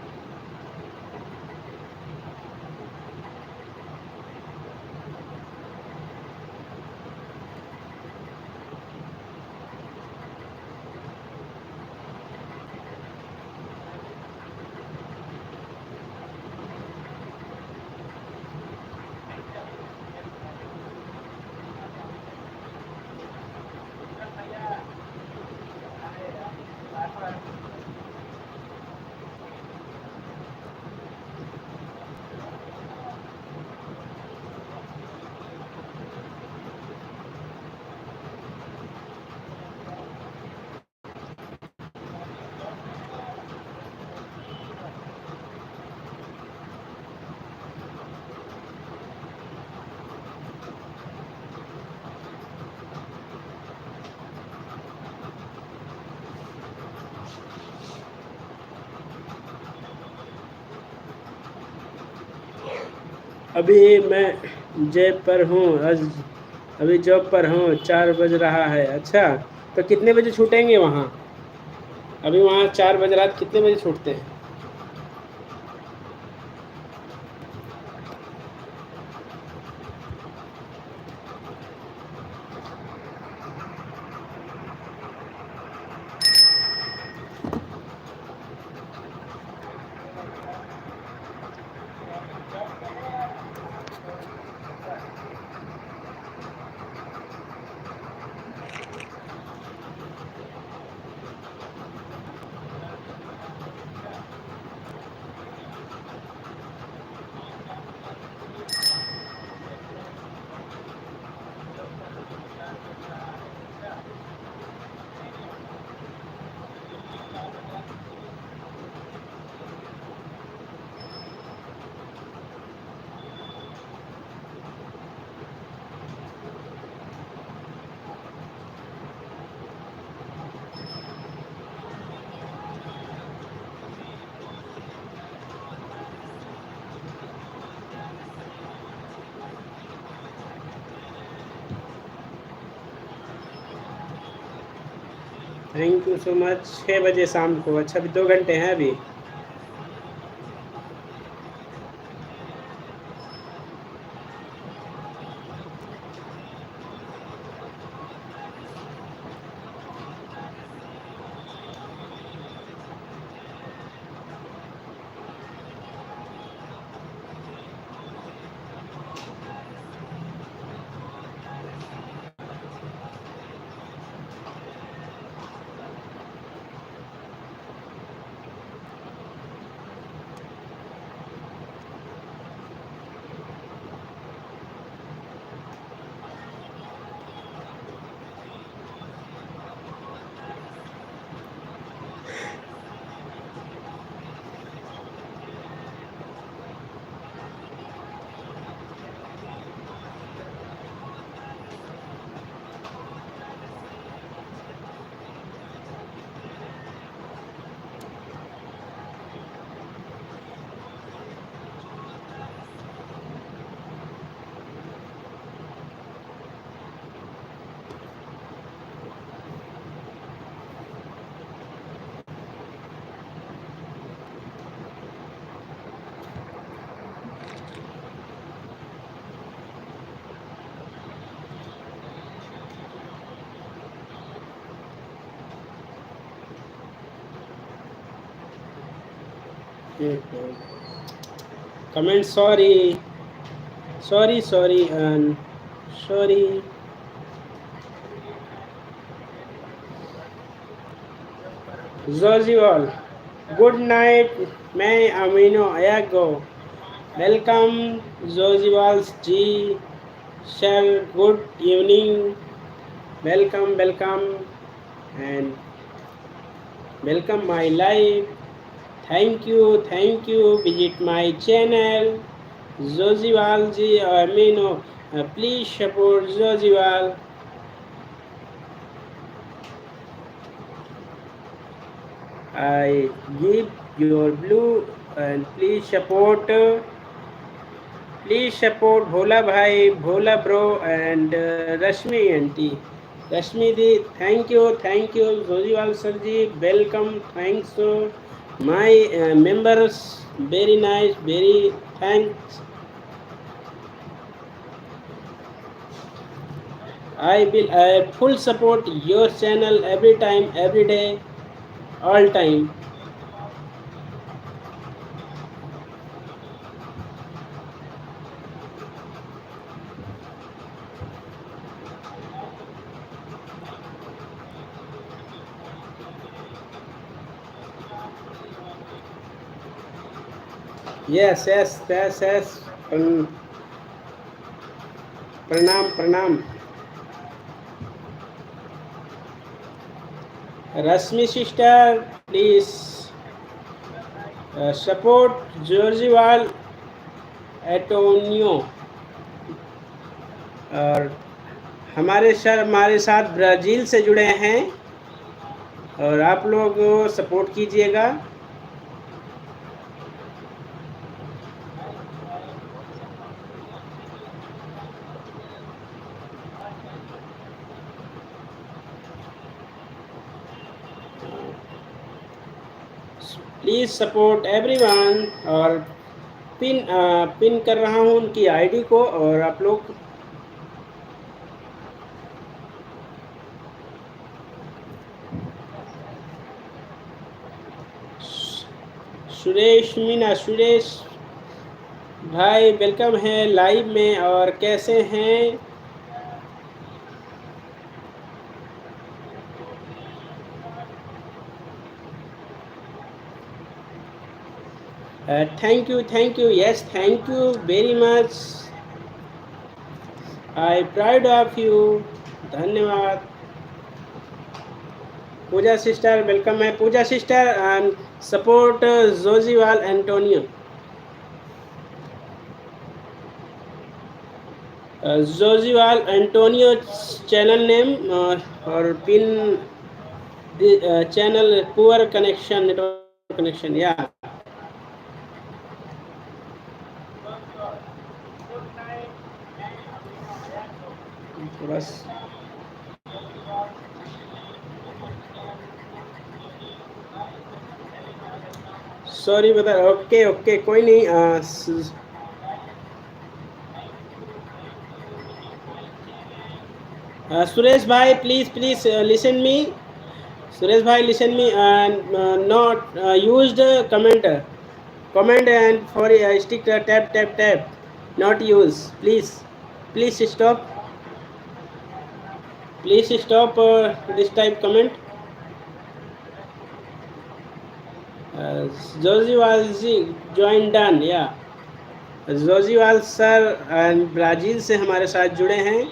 अभी मैं जॉब पर हूँ, अभी जॉब पर हूँ, 4 बज रहा है। अच्छा, तो कितने बजे छूटेंगे वहाँ? अभी वहाँ 4 बज रात, कितने बजे छूटते हैं? Thank you so much. 6 बजे शाम को? अच्छा, अभी 2 घंटे हैं अभी। Comment sorry, sorry, and sorry. Zoziwal, good night, मैं amino Ayago. Welcome, Zoziwals G. Shall good evening. Welcome, and welcome my live. Thank you. Visit my channel, Zoziwal G. Amino. Please support Zoziwal. I give your blue and please support Bhola Bhai, Bhola Bro and Rashmi Auntie. Rashmi Di, thank you, Zojiwal Sirji, welcome, thanks to my members, very nice, very thanks. I will full support your channel every time, every day, all time. Yes. Pranam. Rashmi sister, please support Georgival एटोनियो और हमारे साथ Brazil से जुड़े हैं और आप लोग support कीजिएगा। प्लीज़ सपोर्ट एवरीवन और पिन कर रहा हूँ उनकी आईडी को और आप लोग सुरेश भाई वेलकम है लाइव में और कैसे हैं? Thank you. Yes, thank you very much. I proud of you. धन्यवाद। पूजा सिस्टर वेलकम है। Pooja sister and support Zoziwal Antonio. Zoziwal Antonio channel name और pin channel poor connection network connection या बस सॉरी बता। ओके कोई नहीं। सुरेश भाई प्लीज लिसन मी। सुरेश भाई listen me not used comment and for stick tap not use please stop this type comment. Zoziwal join done yeah. Zoziwal sir and Brazil से हमारे साथ जुड़े हैं।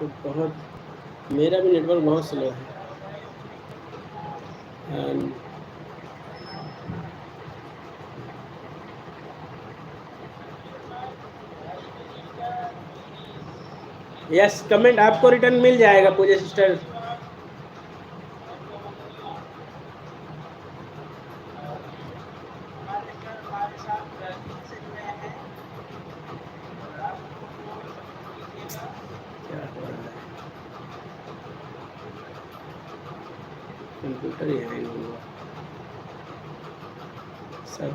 तो बहुत मेरा भी नेटवर्क बहुत स्लो है। यस कमेंट आपको रिटर्न मिल जाएगा पूजा सिस्टर। कंप्यूटर ही हैंग हुआ सब।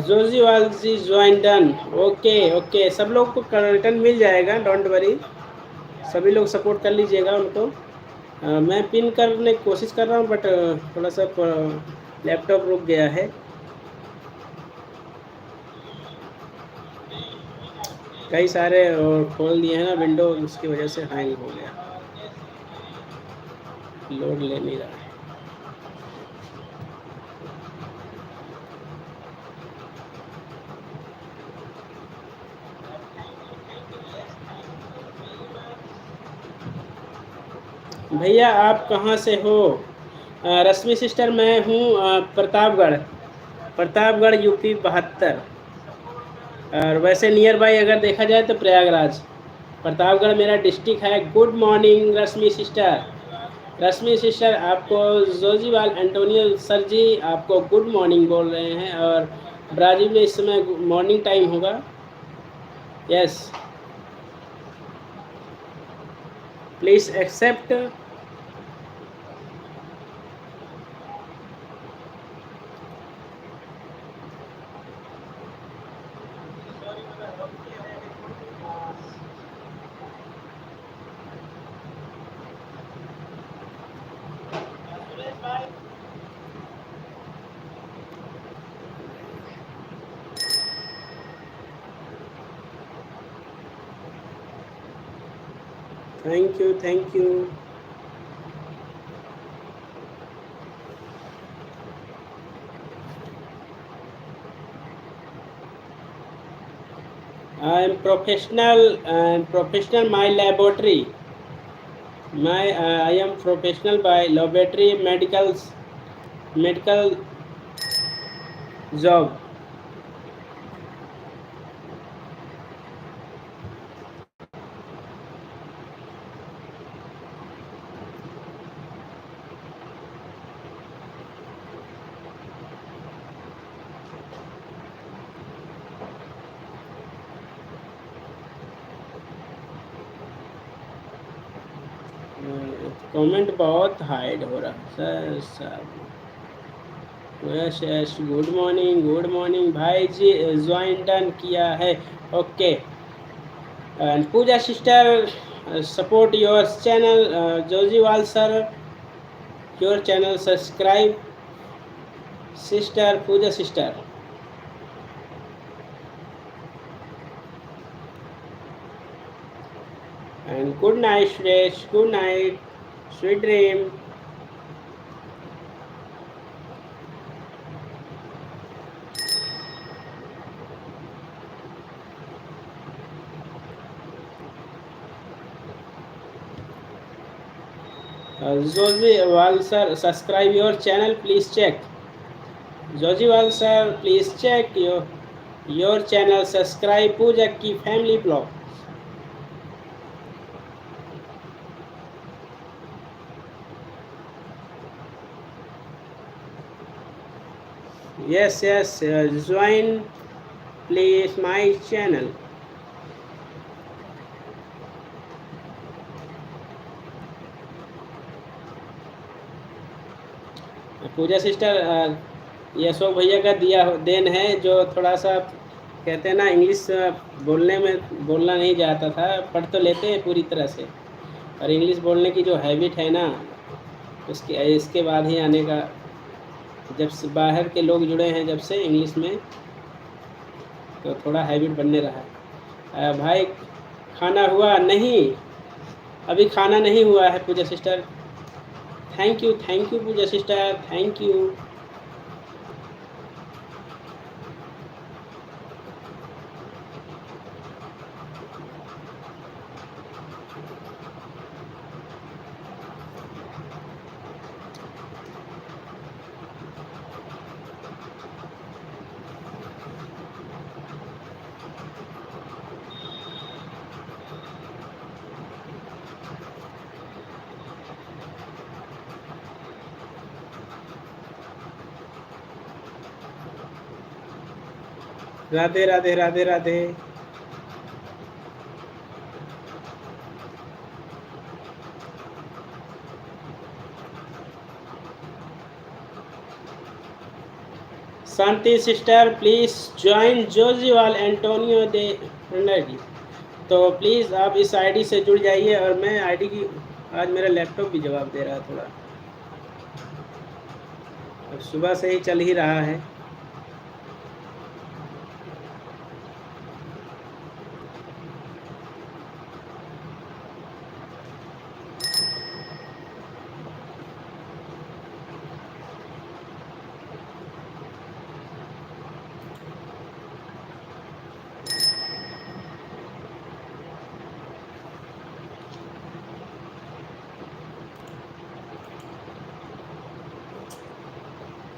Joji Valji join done. Okay okay, सब लोग को रिटर्न मिल जाएगा, डोंट वरी। सभी लोग सपोर्ट कर लीजिएगा उनको। मैं पिन करने की कोशिश कर रहा हूँ, बट थोड़ा सा लैपटॉप रुक गया है। कई सारे खोल दिए हैं ना विंडो, उसकी वजह से हैंग हो गया, लोड ले नहीं रहा है। भैया आप कहाँ से हो? रश्मि सिस्टर, मैं हूँ प्रतापगढ़ यूपी 72। और वैसे नियर बाई अगर देखा जाए तो प्रयागराज, प्रतापगढ़ मेरा डिस्ट्रिक्ट है। गुड मॉर्निंग रश्मि सिस्टर। रश्मि सिस्टर, आपको जोजीवाल एंटोनियो सर जी आपको गुड मॉर्निंग बोल रहे हैं, और ब्राज़ील में इस समय मॉर्निंग टाइम होगा। Yes, please accept. Thank you thank you. I am professional my laboratory. I am professional by laboratory medical job. Comment बहुत हाइड हो रहा है सर। यस, गुड मॉर्निंग भाई जी, ज्वाइन डन किया है। Okay, and Pooja sister support your channel. Zoziwal sir, your channel subscribe sister Pooja sister. And good night, Suresh. Good night. Sweet dream. Jojiwal sir, subscribe your channel. Please check. Jojiwal sir, please check your channel. Subscribe Pooja Ki Family Blog. Yes, join please my channel. Pooja sister, ये अशोक भैया का दिया then है, जो थोड़ा सा कहते हैं ना इंग्लिश बोलना नहीं जाता था, पढ़ तो लेते हैं पूरी तरह से, और इंग्लिश बोलने की जो हैबिट है ना, इसके बाद ही आने का, जब से बाहर के लोग जुड़े हैं जब से इंग्लिश में, तो थोड़ा हैबिट बनने रहा है। भाई खाना हुआ नहीं? अभी खाना नहीं हुआ है Pooja sister. Thank you Pooja sister, thank you. Radhe Radhe Radhe Radhe. Shanti sister please join Zoziwal Antonio the friend. तो प्लीज़ आप इस आईडी से जुड़ जाइए। और मैं आईडी की आज मेरा लैपटॉप भी जवाब दे रहा है थोड़ा, अब सुबह से ही चल ही रहा है।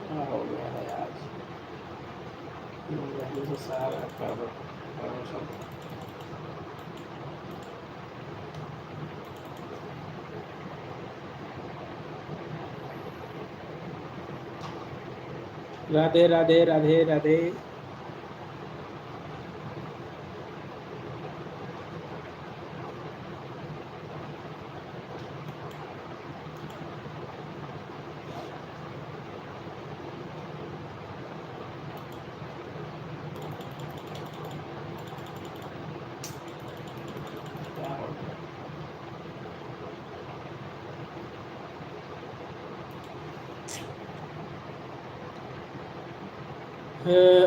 क्या हो गया है आज, से सारा सब। राधे राधे राधे राधे।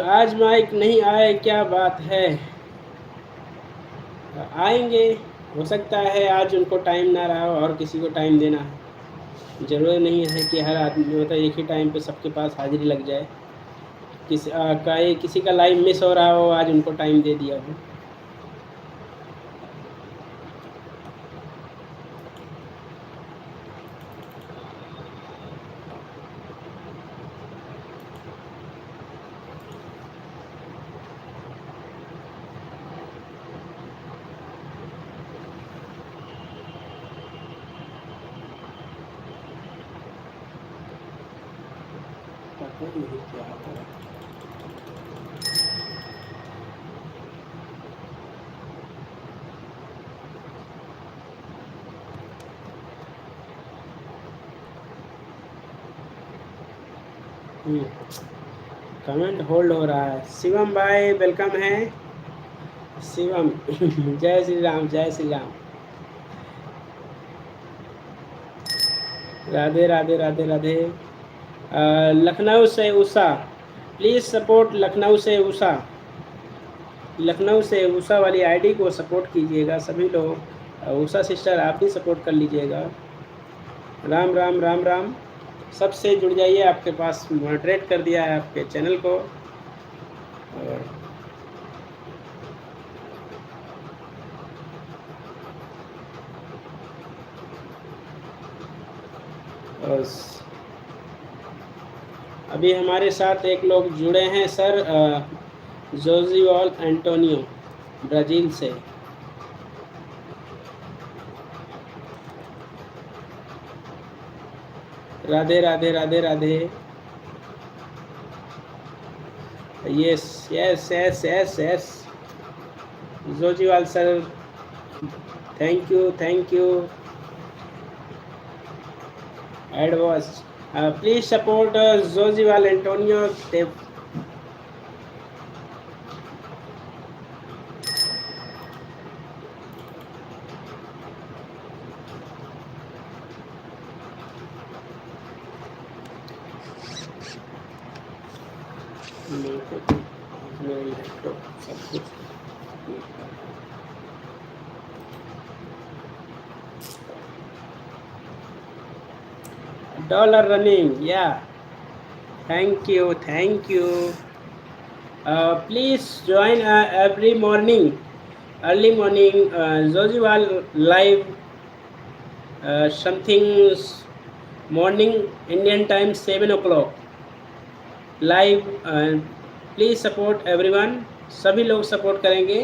आज माइक नहीं आए, क्या बात है? आएंगे, हो सकता है आज उनको टाइम ना रहा हो और किसी को टाइम देना है। ज़रूरी नहीं है कि हर आदमी मतलब एक ही टाइम पे सबके पास हाजिरी लग जाए। किसी का लाइव मिस हो रहा हो, आज उनको टाइम दे दिया हो। पता नहीं क्या हो रहा है। कमेंट होल्ड हो रहा है। शिवम भाई वेलकम है। शिवम जय श्री राम, जय श्री राम। राधे राधे राधे राधे। लखनऊ से उषा, प्लीज़ सपोर्ट लखनऊ से उषा। लखनऊ से उषा वाली आईडी को सपोर्ट कीजिएगा सभी लोग। उषा सिस्टर आप भी सपोर्ट कर लीजिएगा। राम राम राम राम। सबसे जुड़ जाइए, आपके पास मॉडरेट कर दिया है आपके चैनल को। और अभी हमारे साथ एक लोग जुड़े हैं सर, जोजीवाल एंटोनियो ब्राज़ील से। Radhe Radhe Radhe Radhe. Yes yes yes yes yes Zoziwal sir, thank you thank you. Advance please support Zoziwal Antonio. $, running, yeah, thank you thank you. Please join every morning, early morning, Zojiwal live, something morning Indian time 7 o'clock live. Please support everyone, सभी लोग support करेंगे।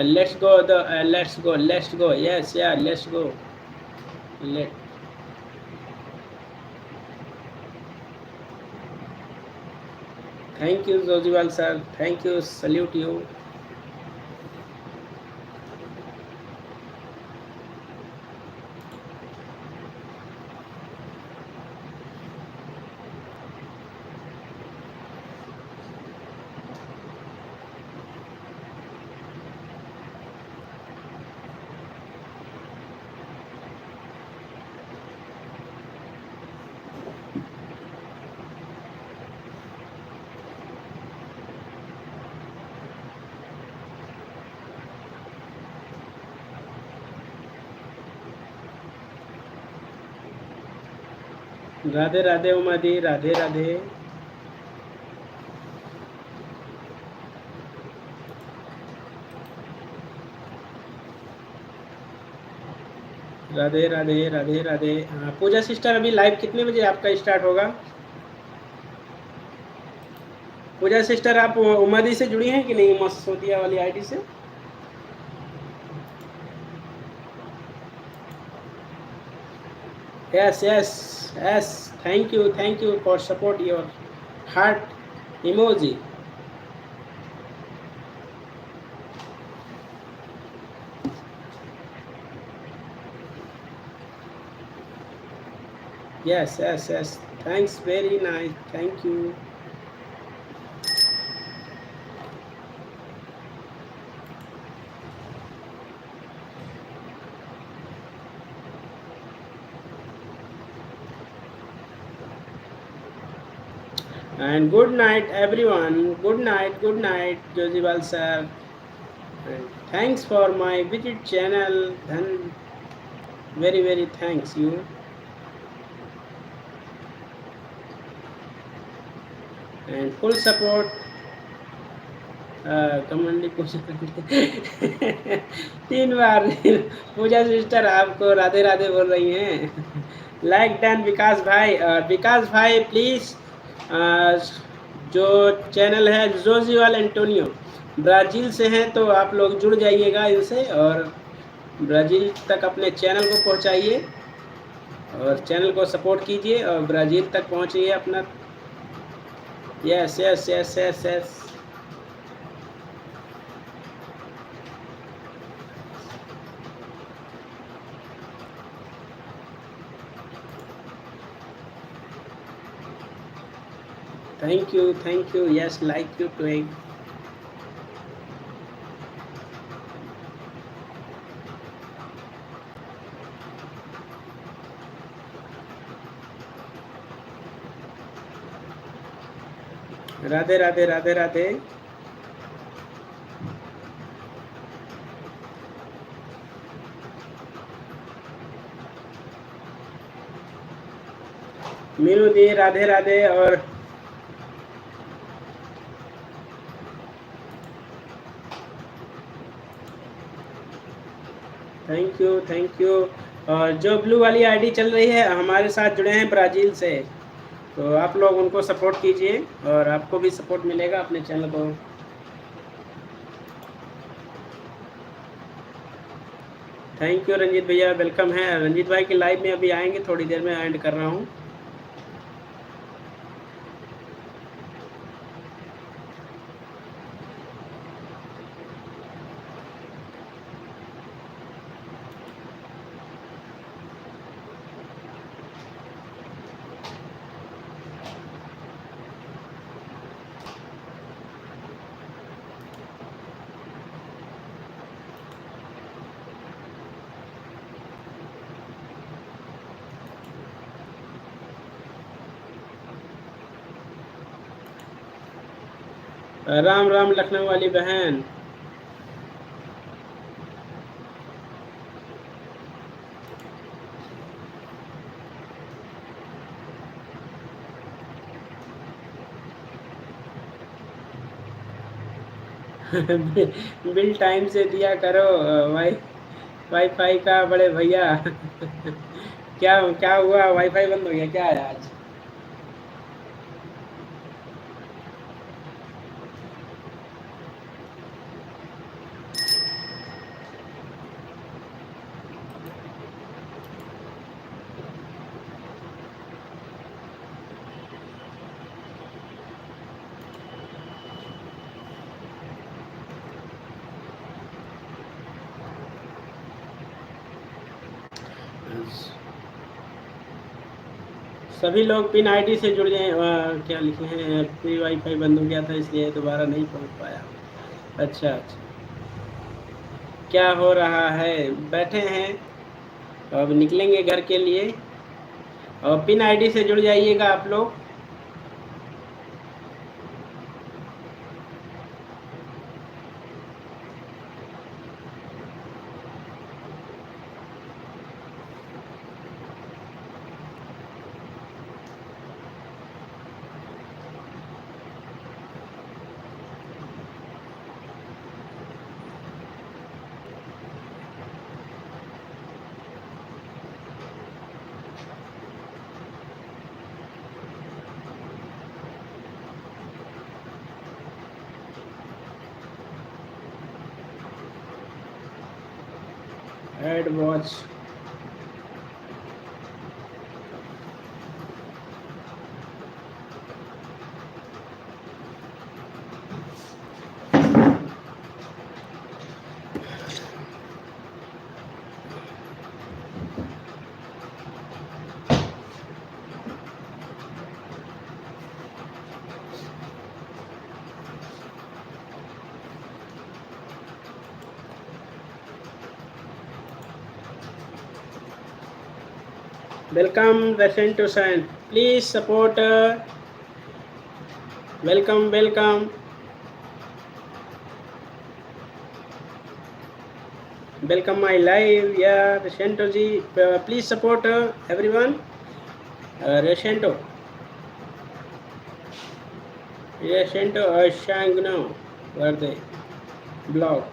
Let's go let's go yes yeah let's go let. Thank you Zoziwal sir, thank you, salute you. Radhe Radhe Uma दी, राधे राधे। राधे राधे राधे राधे। हाँ Pooja sister, अभी live कितने बजे आपका start होगा? पूजा सिस्टर आप उमा दी से जुड़ी हैं कि नहीं, उमा सिसोदिया वाली आईडी से? Yes, yes, yes. Thank you for support your heart emoji. Yes, yes, yes. Thanks, very nice. Thank you. And good night, everyone. Good night, Josiwal sir. And thanks for my visit channel. Then very, very thanks you. And full support. कमंडली पूजा 3 बार Pooja sister आपको राधे राधे बोल रही हैं। Like done विकास भाई। विकास भाई please जो channel है जोजीवाल एंटोनियो, ब्राज़ील से हैं तो आप लोग जुड़ जाइएगा इनसे और ब्राज़ील तक अपने चैनल को पहुंचाइए और चैनल को सपोर्ट कीजिए और ब्राज़ील तक पहुंचिए अपना। Yes yes yes yes yes. Thank you. Yes, like you doing. Radhe Radhe Radhe Radhe. Meenu दी राधे राधे। और थैंक यू। और जो ब्लू वाली आईडी चल रही है हमारे साथ जुड़े हैं ब्राज़ील से, तो आप लोग उनको सपोर्ट कीजिए और आपको भी सपोर्ट मिलेगा अपने चैनल को। थैंक यू रंजीत भैया, वेलकम है। रंजीत भाई की लाइव में अभी आएंगे, थोड़ी देर में एंड कर रहा हूँ। राम राम लखनऊ वाली बहन। बिल टाइम से दिया करो वाईफाई का बड़े भैया। क्या क्या हुआ, वाईफाई बंद हो गया क्या है आज? सभी लोग पिन आईडी से जुड़ जाए। क्या लिखे हैं, फ्री वाईफाई बंद हो गया था इसलिए दोबारा नहीं पहुंच पाया। अच्छा अच्छा। क्या हो रहा है? बैठे हैं, अब निकलेंगे घर के लिए। और पिन आईडी से जुड़ जाइएगा आप लोग। Ad watch. Welcome Rashent to sign. Please support. Welcome, welcome. Welcome my live. Yeah, Rashento ji. Please support everyone. Rashento. Rashento Shangno. Where they? Blog.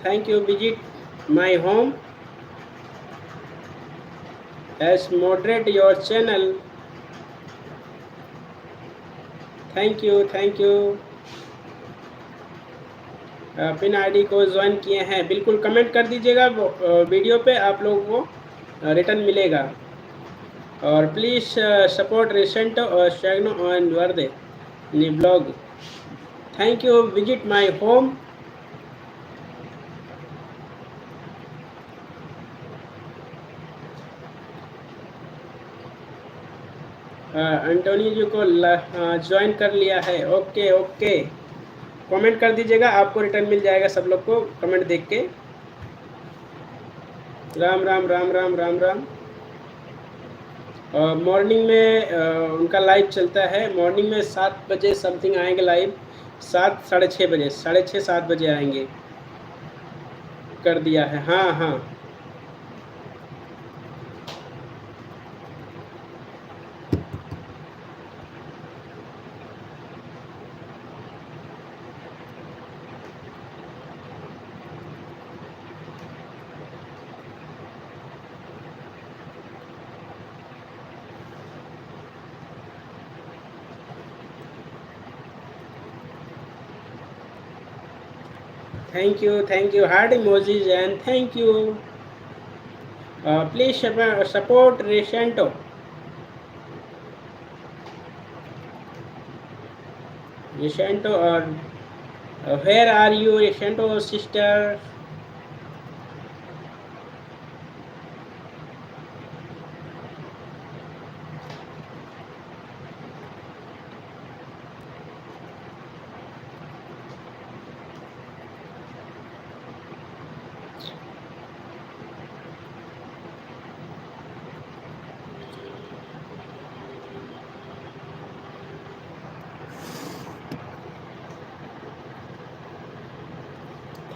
Thank you. Visit my home. As moderate your channel. Thank you, thank you. Pin ID को join किए हैं, बिल्कुल comment कर दीजिएगा, video पे आप लोगों को रिटर्न मिलेगा। और प्लीज़ सपोर्ट रिसेंट और शैगनो ऑन वर्दे नी blog. Thank you. Visit my home. Antony ji को ज्वाइन कर लिया है। ओके ओके, कमेंट कर दीजिएगा, आपको रिटर्न मिल जाएगा सब लोग को कमेंट देख के। राम राम राम राम राम राम। मॉर्निंग में उनका लाइव चलता है, मॉर्निंग में 7 बजे समथिंग आएंगे लाइव, 7 साढ़े 6 बजे, 6:30 7 बजे आएंगे। कर दिया है, हाँ हाँ। Thank you, heart emojis and thank you. Please support Resento. Resento, or where are you, Resento sister?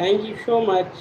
Thank you so much.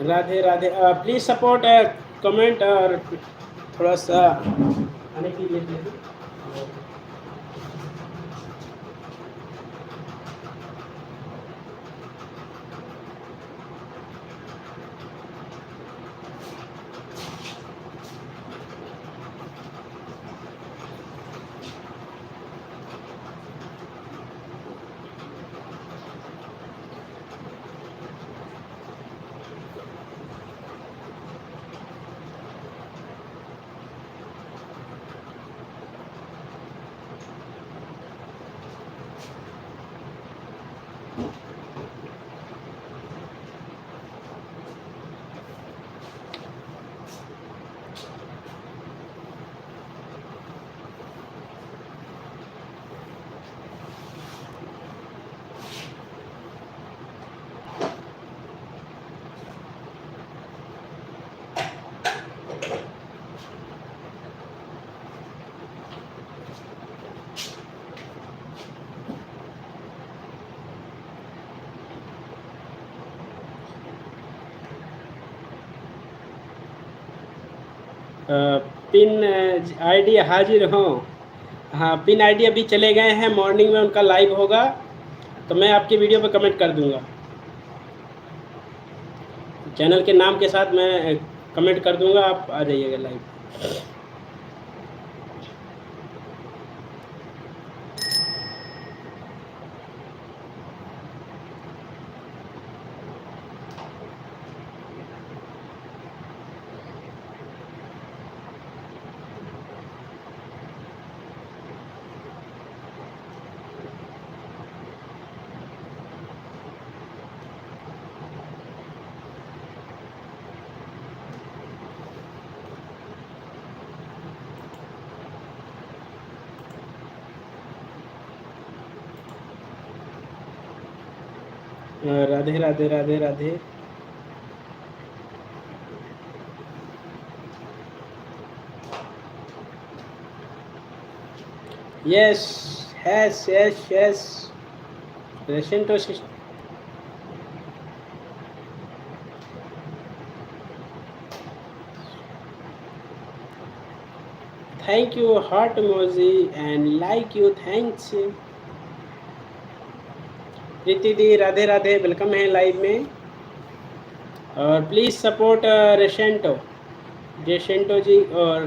Radhe Radhe. Please support, comment और थोड़ा सा आने के लिए। पिन आईडी हाजिर हो। हाँ, पिन आईडी अभी चले गए हैं, मॉर्निंग में उनका लाइव होगा तो मैं आपकी वीडियो पे कमेंट कर दूंगा। चैनल के नाम के साथ मैं कमेंट कर दूंगा, आप आ जाइएगा live. Radhe Radhe Radhe Radhe. Yes yes yes yes Resento sister. Thank you heart emoji and like you, thanks. Preeti दी राधे राधे, वेलकम है लाइव में। और प्लीज़ सपोर्ट रेसेंटो जी, और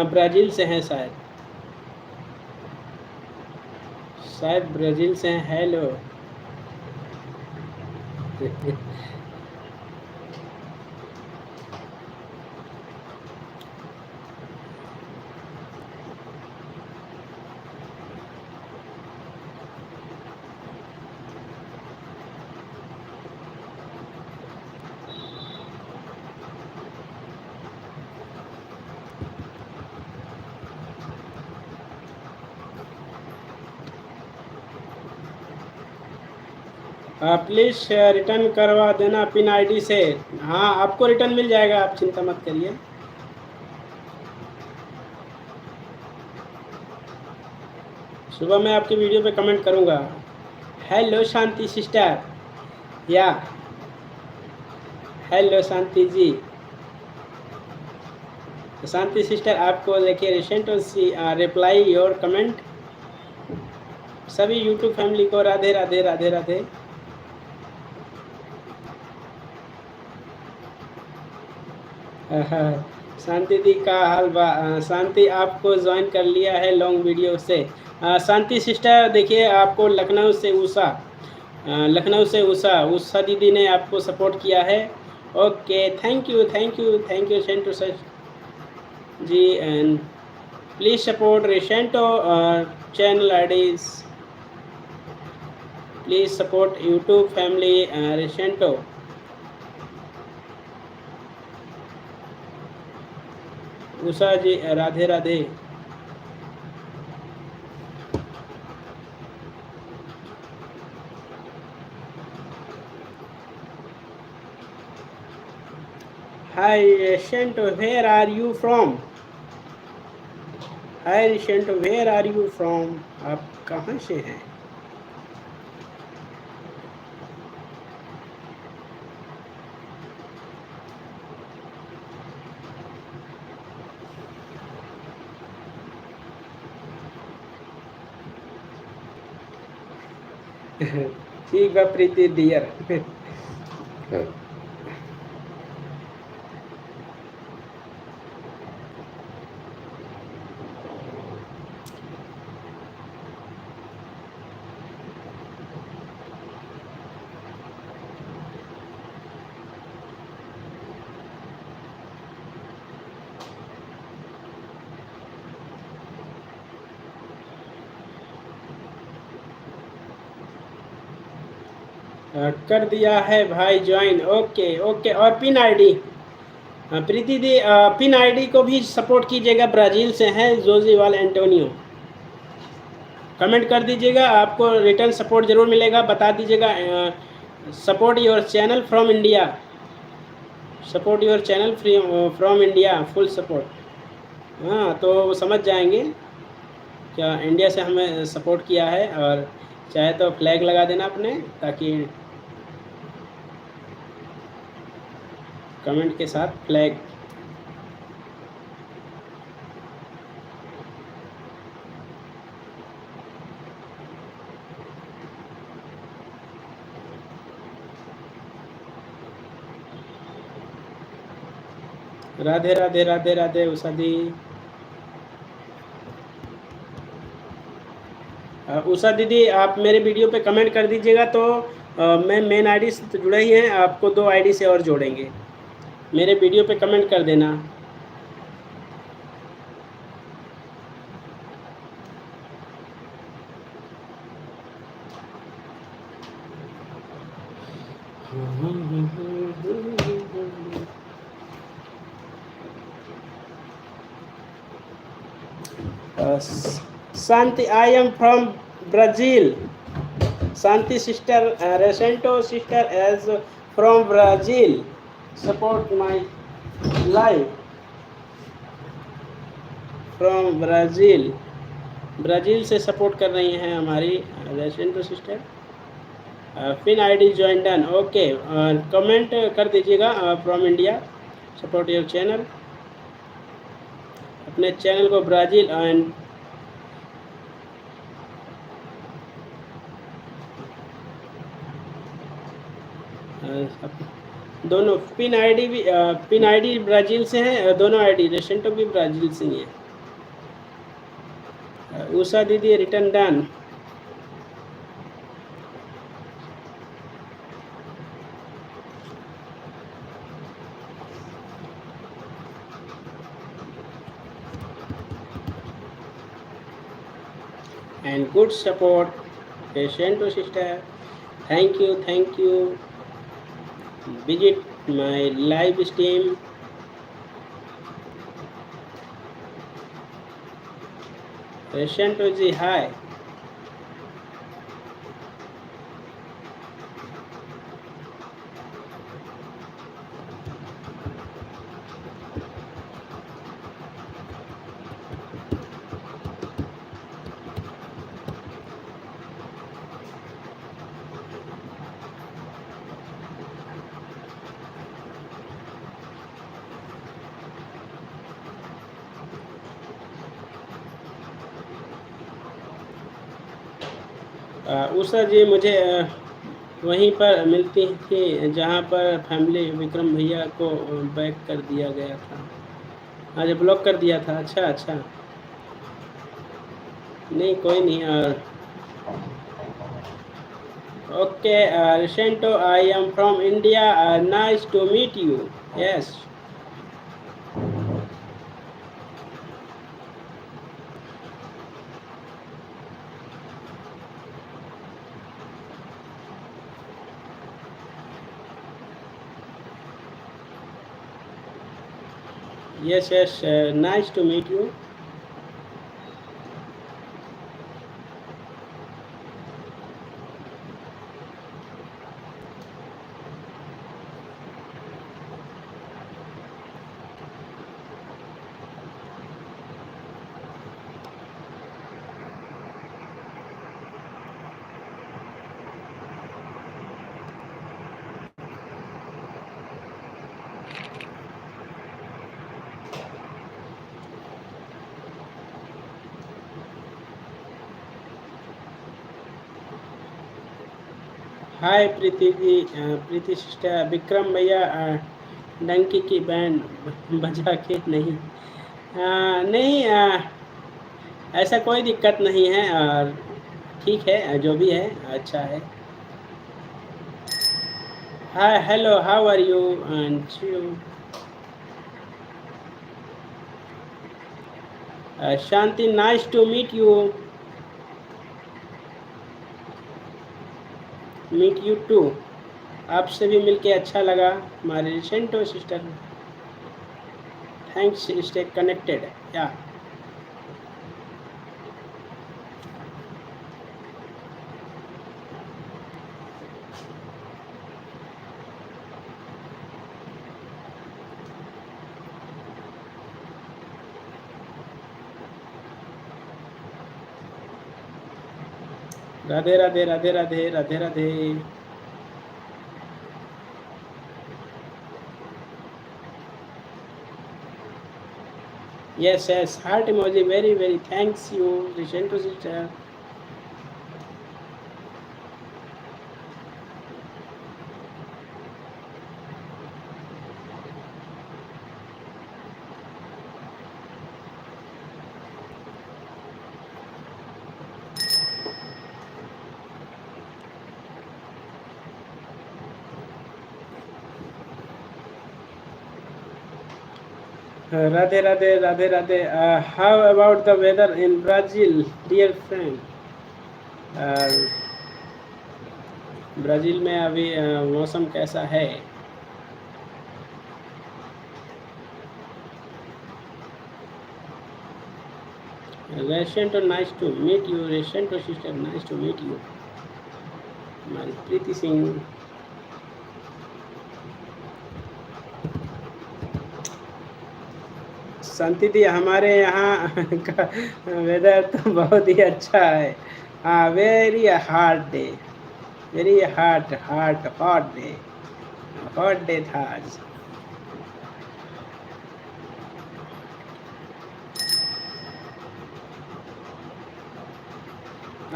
ब्राज़ील से हैं शायद ब्राज़ील से हैं। हेलो प्लीज़ रिटर्न करवा देना पिन आईडी से। हाँ, आपको रिटर्न मिल जाएगा, आप चिंता मत करिए। सुबह मैं आपकी वीडियो पे कमेंट करूँगा। हेलो शांति सिस्टर, या हेलो शांति जी। तो शांति सिस्टर, आपको देखिए रिसेंट रिप्लाई योर कमेंट। सभी यूट्यूब फैमिली को राधे राधे राधे राधे। शांति दी का हाल शांति आपको ज्वाइन कर लिया है लॉन्ग वीडियो से। शांति सिस्टर, देखिए आपको लखनऊ से उषा दीदी ने आपको सपोर्ट किया है। Okay, thank you Sento sir ji. And please support Resento channel IDs. Please support YouTube family Resento. Usha ji Radhe Radhe. Hi Rishant, where are you from? Hi Rishant, where are you from? आप कहाँ से हैं? ठीक बा प्रीति डियर। कर दिया है भाई ज्वाइन। Okay okay. और पिन आईडी प्रीति दी, पिन आईडी को भी सपोर्ट कीजिएगा। ब्राज़ील से हैं जोजीवाल एंटोनियो। कमेंट कर दीजिएगा, आपको रिटर्न सपोर्ट ज़रूर मिलेगा। बता दीजिएगा support your channel from India, support your channel from India, full support. हाँ, तो समझ जाएंगे क्या इंडिया से हमें सपोर्ट किया है। और चाहे तो फ्लैग लगा देना अपने, ताकि कमेंट के साथ फ्लैग। राधे राधे राधे राधे उषा दी। उषा दीदी आप मेरे वीडियो पे कमेंट कर दीजिएगा तो मैं मेन आईडी से तो जुड़े ही हैं, आपको 2 आईडी से और जोड़ेंगे। मेरे वीडियो पे कमेंट कर देना। Santi, I am from Brazil. Santi sister, Resento sister is from Brazil. Support my life from Brazil. Brazil से सपोर्ट कर रही हैं हमारी Resento sister. Pin ID join done. Okay, comment कर दीजिएगा from India support your channel. अपने channel को Brazil and दोनों पिन आईडी ब्राज़ील से है, दोनों आईडी रेसेंटो भी ब्राज़ील से ही है। उषा दीदी return done. And good support, Resento sister. Thank you, thank you. Visit my live stream. Resento ji, hi. Usha जी मुझे वहीं पर मिलती थी जहाँ पर फैमिली विक्रम भैया को बैक कर दिया गया था। अच्छा, ब्लॉक कर दिया था। अच्छा अच्छा, नहीं कोई नहीं। Okay Resento, I am from India, nice to meet you. Yes, yes yes, nice to meet you. Hi Preeti ji, Preeti sister. Vikram भैया डंकी की बैंड बजा के नहीं। नहीं, ऐसा कोई दिक्कत नहीं है और ठीक है, जो भी है अच्छा है। Hi, hello, how are you and you? Shanti, nice to meet you. Meet you too. आपसे भी मिलके अच्छा लगा हमारे Resento sister. Thanks, stay connected. या Radhe Radhe Radhe Radhe Radhe Radhe. Yes, yes, heart emoji, very, very thanks you, Rishentu sister. Radhe Radhe Radhe Radhe. How about the weather in Brazil dear friend? Brazil में अभी मौसम कैसा है? Resento, nice to meet you. Resento sister, nice to meet you. हमारी प्रीति सिंह। शांति दी, हमारे यहाँ का वेदर तो बहुत ही अच्छा है। हाँ, very hard day, very hot day, hot day था आज।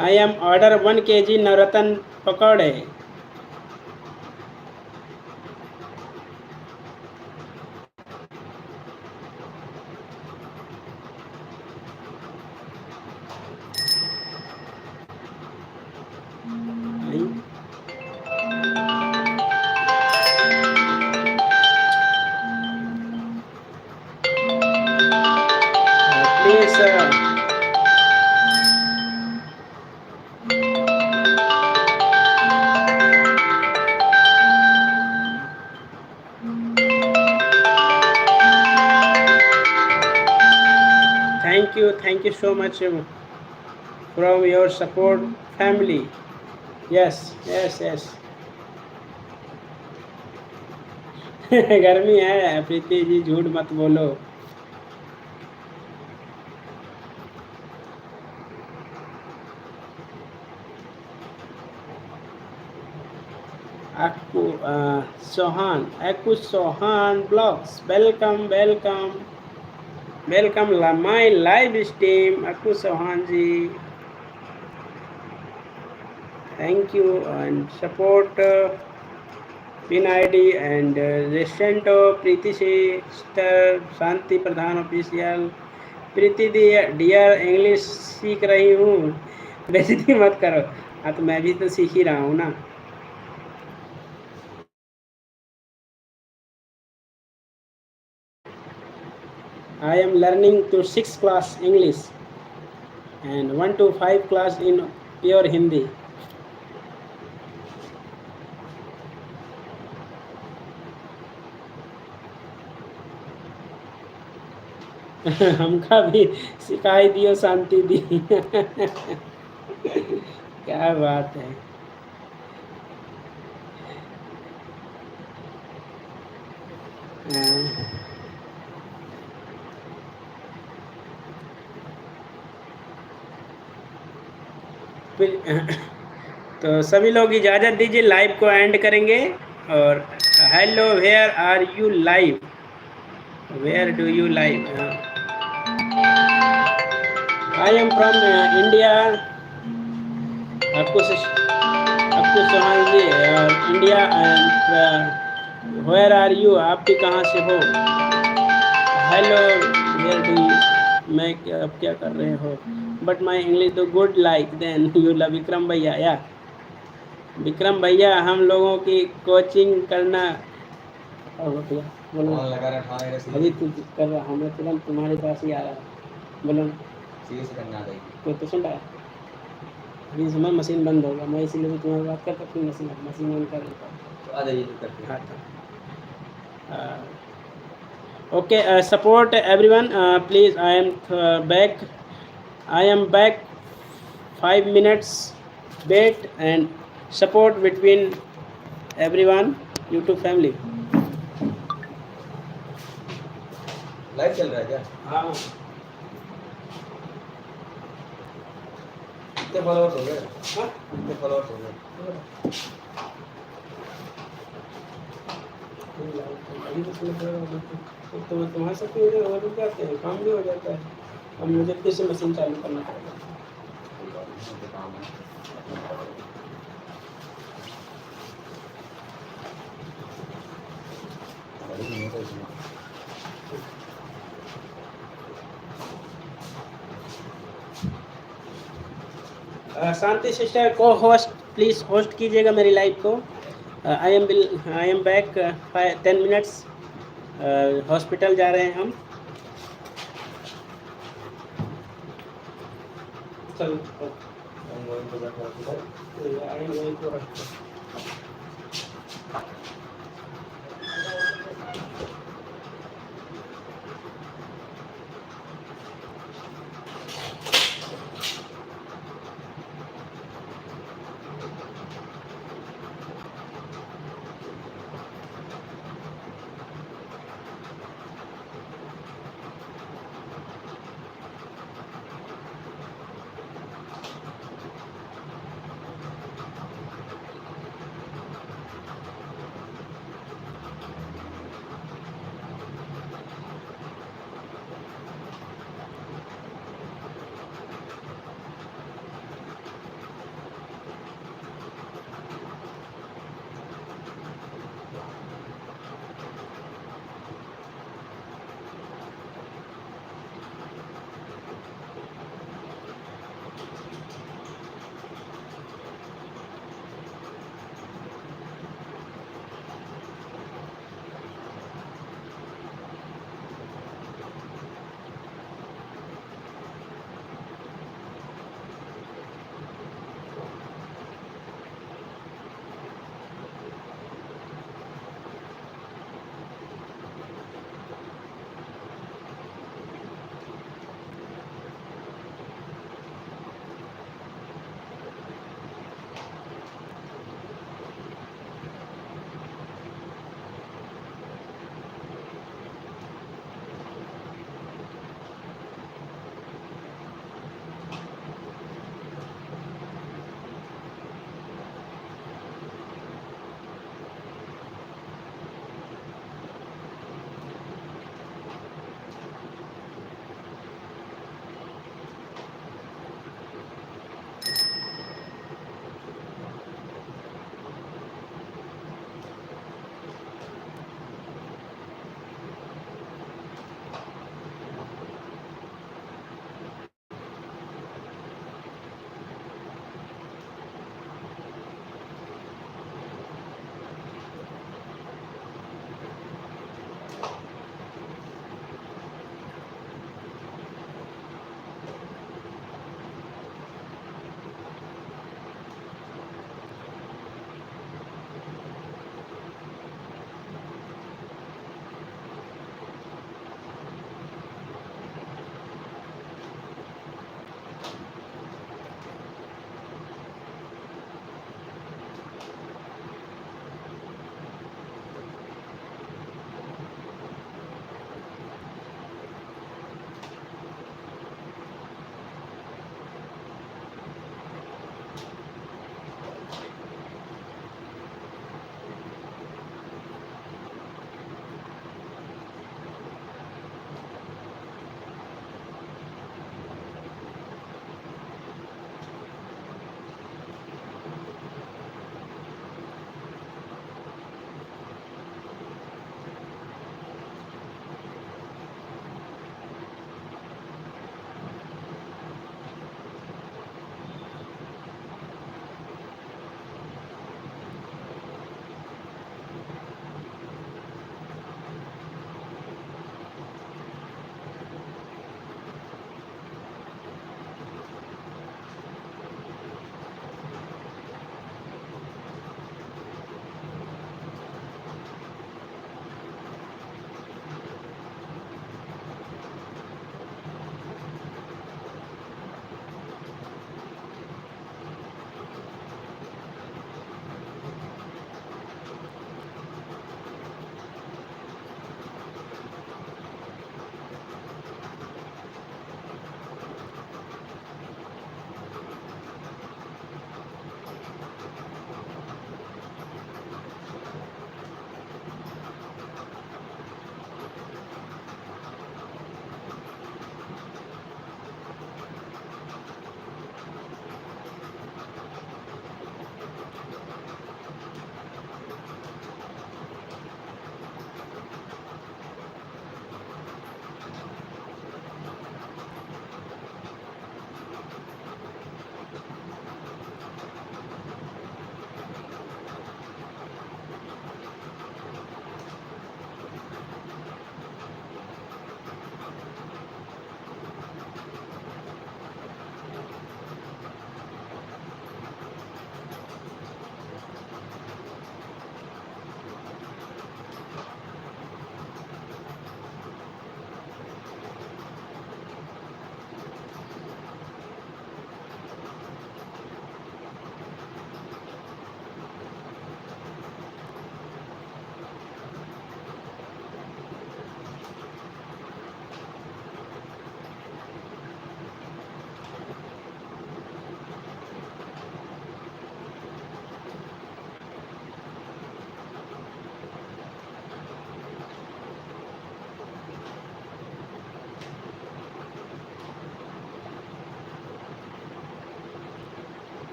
I am order 1 kg नवरत्न पकौड़े। Please thank you so much from your support family. yes गर्मी है प्रीति जी, झूठ मत बोलो। Akku Sohan Blogs, welcome my live stream Akku Sohan ji, thank you and support pin ID and Resento, Preeti sister, Shanti Pradhan official। Preeti the dear English सीख रही हूँ, बेइज्जती मत करो। हाँ तो मैं भी तो सीख ही रहा हूँ ना। I am learning to 6th class English and 1 to 5 class in pure Hindi। हमका भी सिखाई दियो शांति दी। क्या बात है। तो सभी लोग इजाज़त दीजिए, लाइव को एंड करेंगे। और hello, where are you live, where do you live? I am from India. आपको Sohan ji India. Where are you, आप भी कहाँ से हो? हेलो, वेयर डू यू, मैं अब क्या कर रहे हो? But my English too good like then you love Vikram भैया। या विक्रम भैया, हम लोगों की कोचिंग करना। भैया बोलो, अभी तू कर रहा हूँ, मैं तुरंत तुम्हारे पास ही आ रहा हूँ। बोलो, कोई पेशेंट आया अभी, समय मशीन बंद होगा, मैं इसीलिए भी तुम्हारी बात करता, फिर मशीन ऑन कर लेता हूँ। हाँ तो okay, support everyone please. I am back 5 minutes wait and support between everyone YouTube family।
Live चल रहा है क्या?
हाँ,
कितने फॉलोअर्स हो गए? कितने फॉलोअर्स हो गए?
तो तुम्हारे साथ भी हो जाते हैं, काम भी हो जाता है। अब मुझे फिर से मशीन चालू करना पड़ेगा। शांति सिस्टर को होस्ट प्लीज़ होस्ट कीजिएगा मेरी लाइव को। I am back 10 minutes। Hospital जा रहे हैं हम। चल
I'm going to the hospital.
I am going to hospital.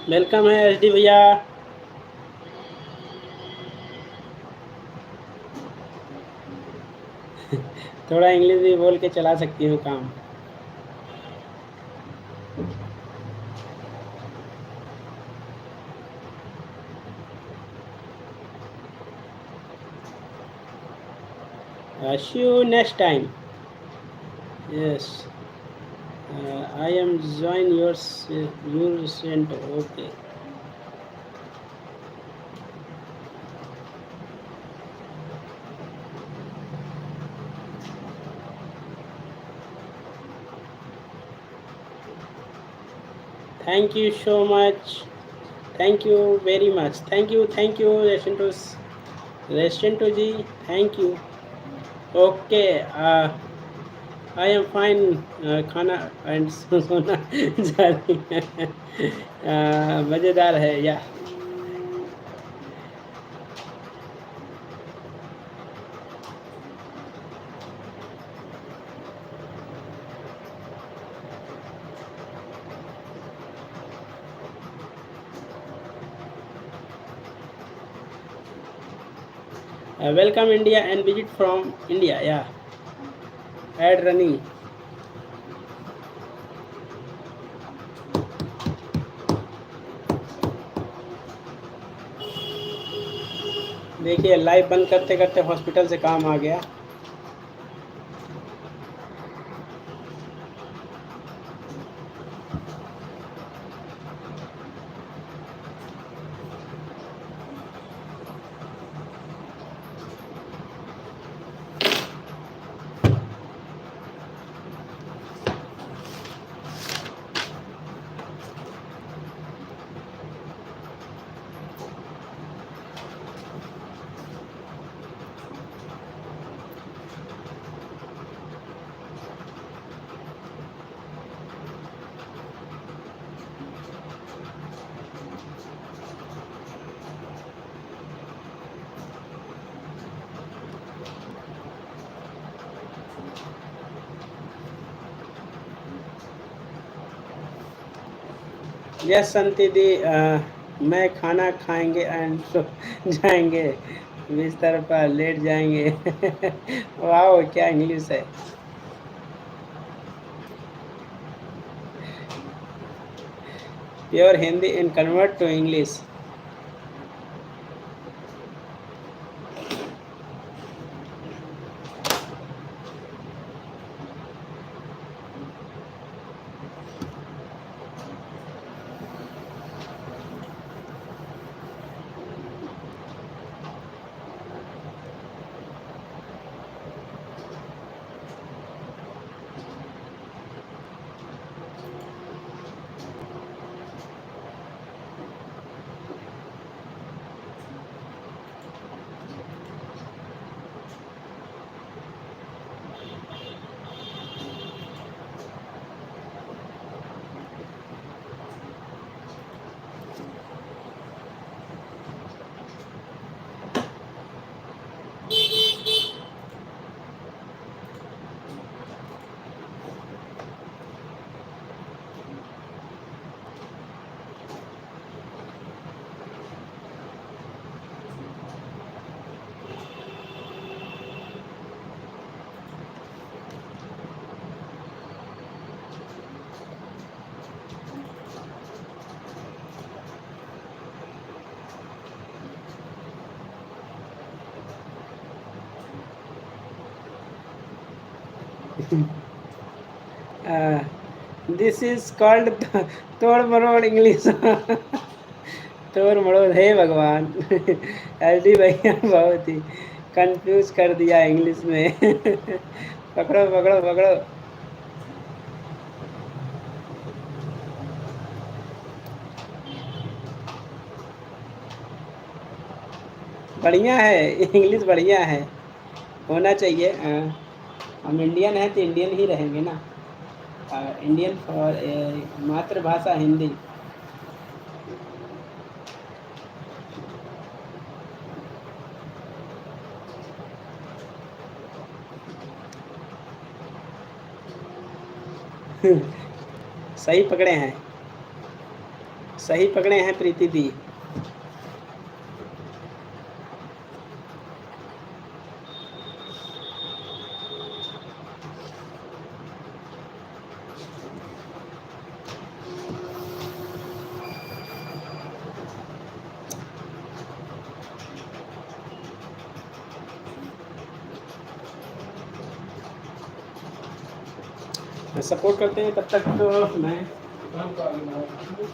Welcome है एसडी भैया। थोड़ा इंग्लिश भी बोल के चला सकती हूँ काम। See you next time. Yes. I am join your center. Okay. Thank you so much. Thank you very much. Thank you, Resento ji. Thank you. Okay. I am fine. खाना एंड सोना जा रही है। मज़ेदार है या welcome India and visit from India. Yeah. Ad running. देखिए live बंद करते करते हॉस्पिटल से काम आ गया। यस संती दी, मैं खाना खाएंगे एंड जाएंगे बिस्तर पर लेट जाएंगे। वाह क्या इंग्लिश है। Pure Hindi in convert to English. This is called तोड़ मरोड़ इंग्लिश। तोड़ मरोड़ हे भगवान। एलडी भैया बहुत ही कंफ्यूज कर दिया इंग्लिश में। पकड़ो पकड़ो पकड़ो। बढ़िया है, इंग्लिश बढ़िया है, होना चाहिए। हम इंडियन हैं तो इंडियन ही रहेंगे ना। इंडियन फॉर मातृभाषा हिंदी। सही पकड़े हैं, सही पकड़े हैं प्रीति दी। सपोर्ट करते हैं तब तक तो मैं काम को आगे बढ़ाता हूँ।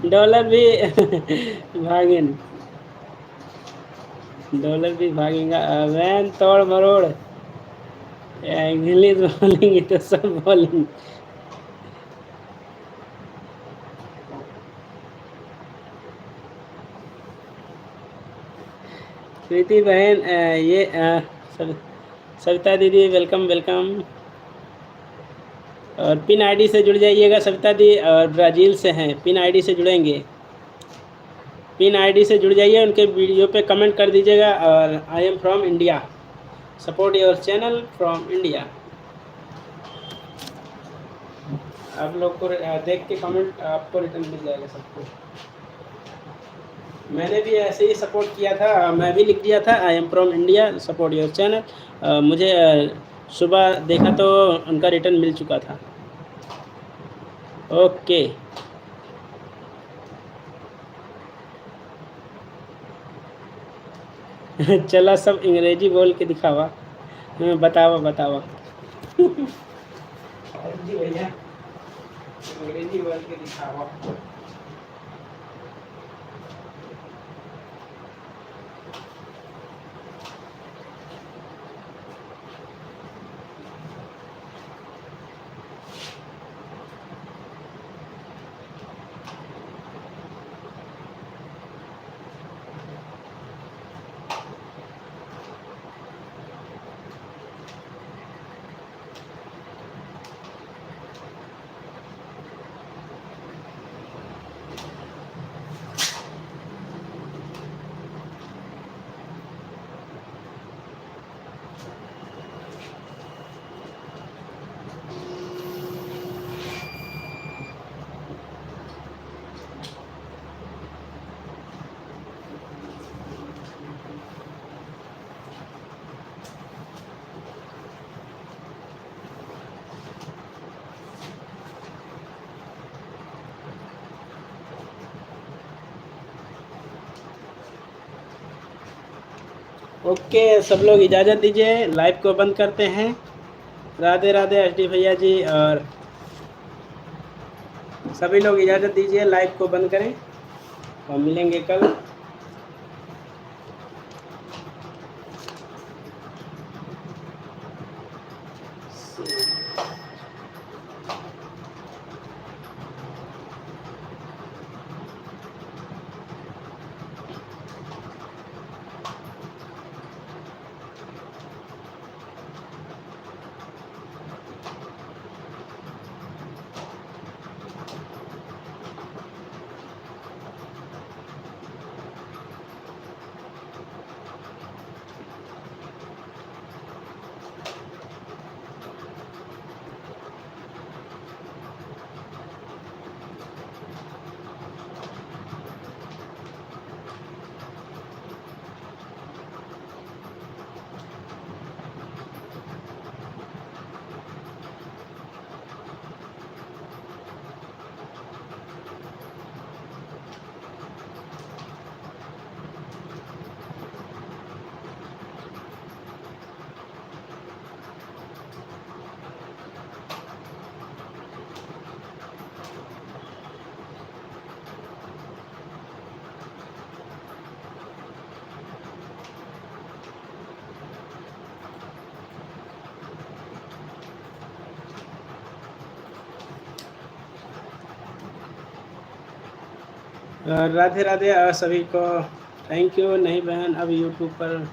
डॉलर भी भागेन, डॉलर भी भागेगा। वैन तोड़ मरोड़ इंग्लिश बोलेंगे तो सब बोलेंगे। प्रीति बहन ये सविता दीदी वेलकम वेलकम। और पिन आईडी से जुड़ जाइएगा सविता दी, और ब्राज़ील से हैं, पिन आईडी से जुड़ेंगे। पिन आईडी से जुड़ जाइए, उनके वीडियो पे कमेंट कर दीजिएगा। और आई am from India, support your channel from India. आप लोग को देख के कमेंट आपको रिटर्न मिल जाएगा सबको। मैंने भी ऐसे ही सपोर्ट किया था, मैं भी लिख दिया था आई am from India support your channel. मुझे सुबह देखा तो उनका रिटर्न मिल चुका था। ओके चला सब अंग्रेजी बोल के दिखावा। बतावा बतावा जी भैया अंग्रेजी बोल के दिखावा। ओके सब लोग इजाज़त दीजिए, लाइव को बंद करते हैं। राधे राधे एच डी भैया जी, और सभी लोग इजाज़त दीजिए, लाइव को बंद करें और मिलेंगे कल। राधे राधे सभी को। Thank you. नहीं बहन, अब यूट्यूब पर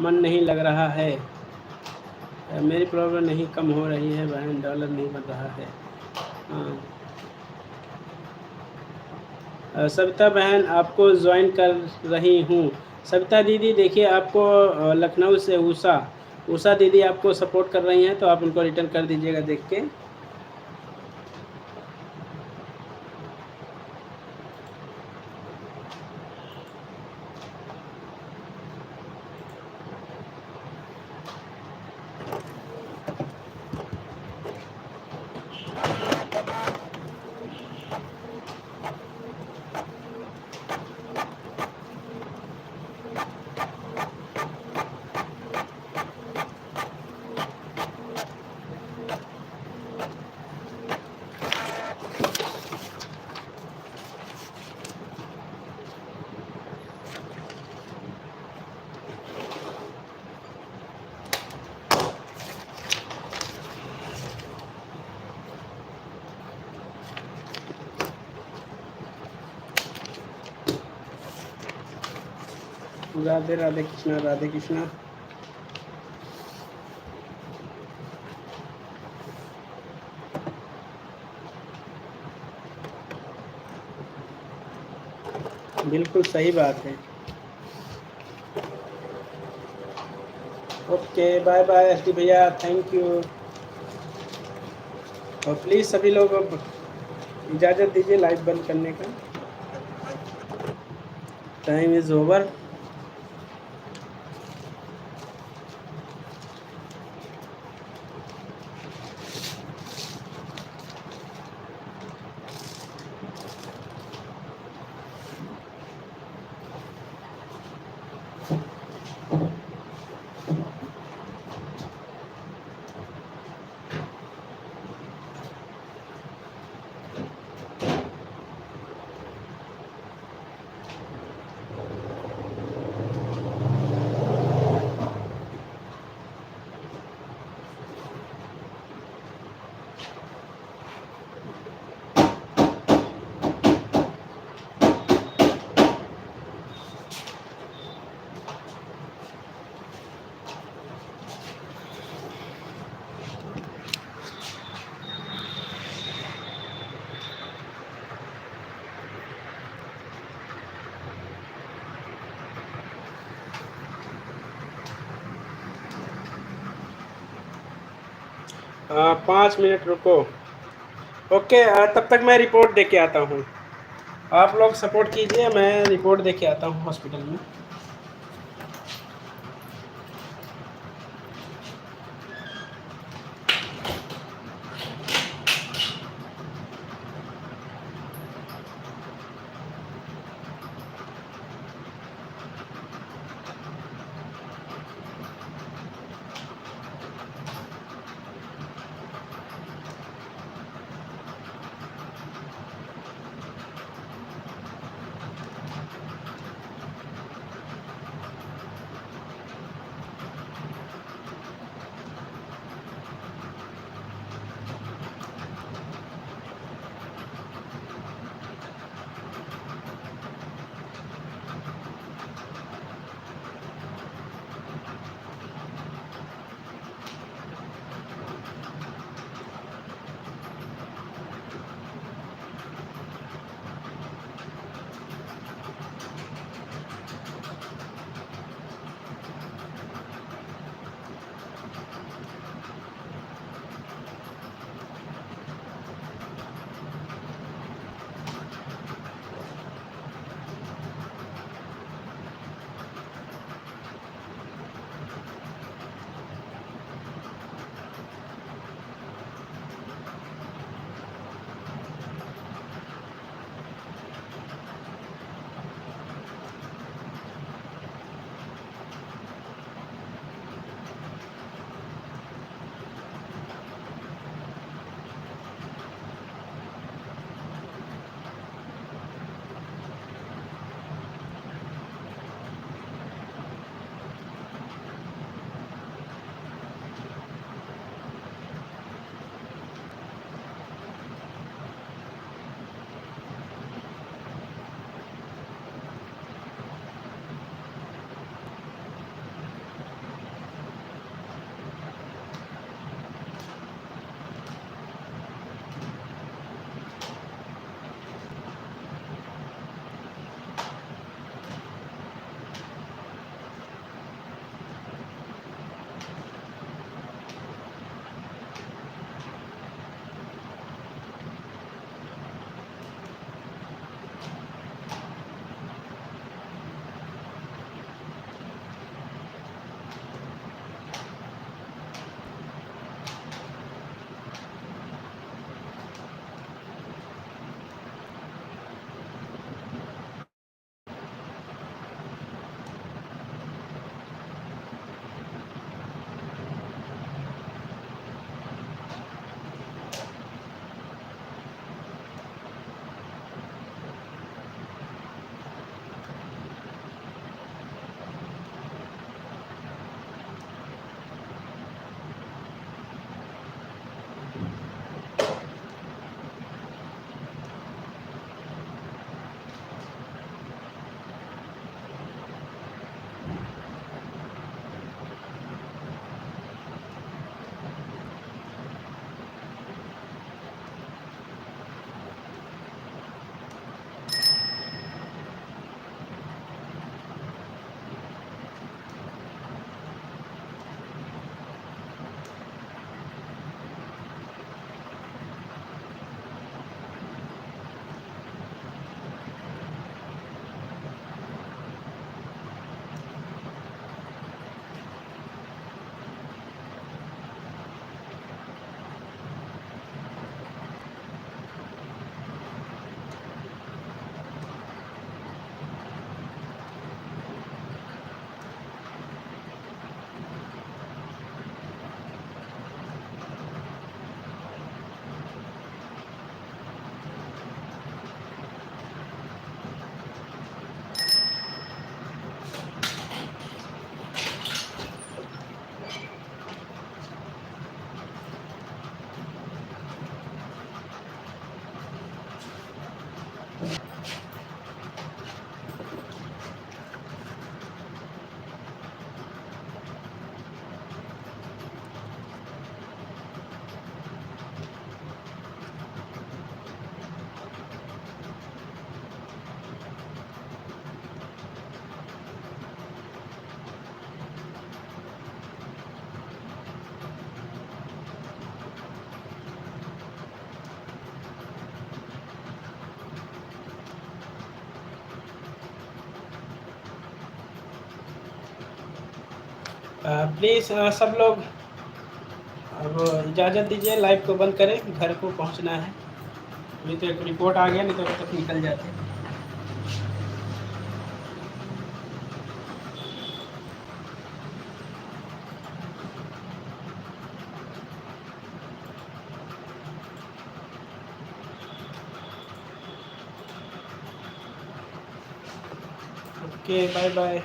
मन नहीं लग रहा है। मेरी प्रॉब्लम नहीं कम हो रही है बहन, डॉलर नहीं बन रहा है। हाँ। सविता बहन आपको ज्वाइन कर रही हूँ। सविता दीदी देखिए, आपको लखनऊ से उषा उषा दीदी आपको सपोर्ट कर रही हैं, तो आप उनको रिटर्न कर दीजिएगा देख के। राधे राधे कृष्णा, राधे कृष्णा। बिल्कुल सही बात है। Okay, bye bye S D भैया, थैंक यू। और प्लीज़ सभी लोग अब इजाज़त दीजिए लाइव बंद करने का। Time is over. हाँ, 5 मिनट रुको। ओके, तब तक मैं रिपोर्ट दे के आता हूँ। आप लोग सपोर्ट कीजिए, मैं रिपोर्ट दे के आता हूँ हॉस्पिटल में। प्लीज़ सब लोग अब इजाज़त दीजिए, लाइव को बंद करें, घर को पहुंचना है। अभी तो एक रिपोर्ट आ गया, नहीं तो अब तक निकल जाते। Okay, bye bye.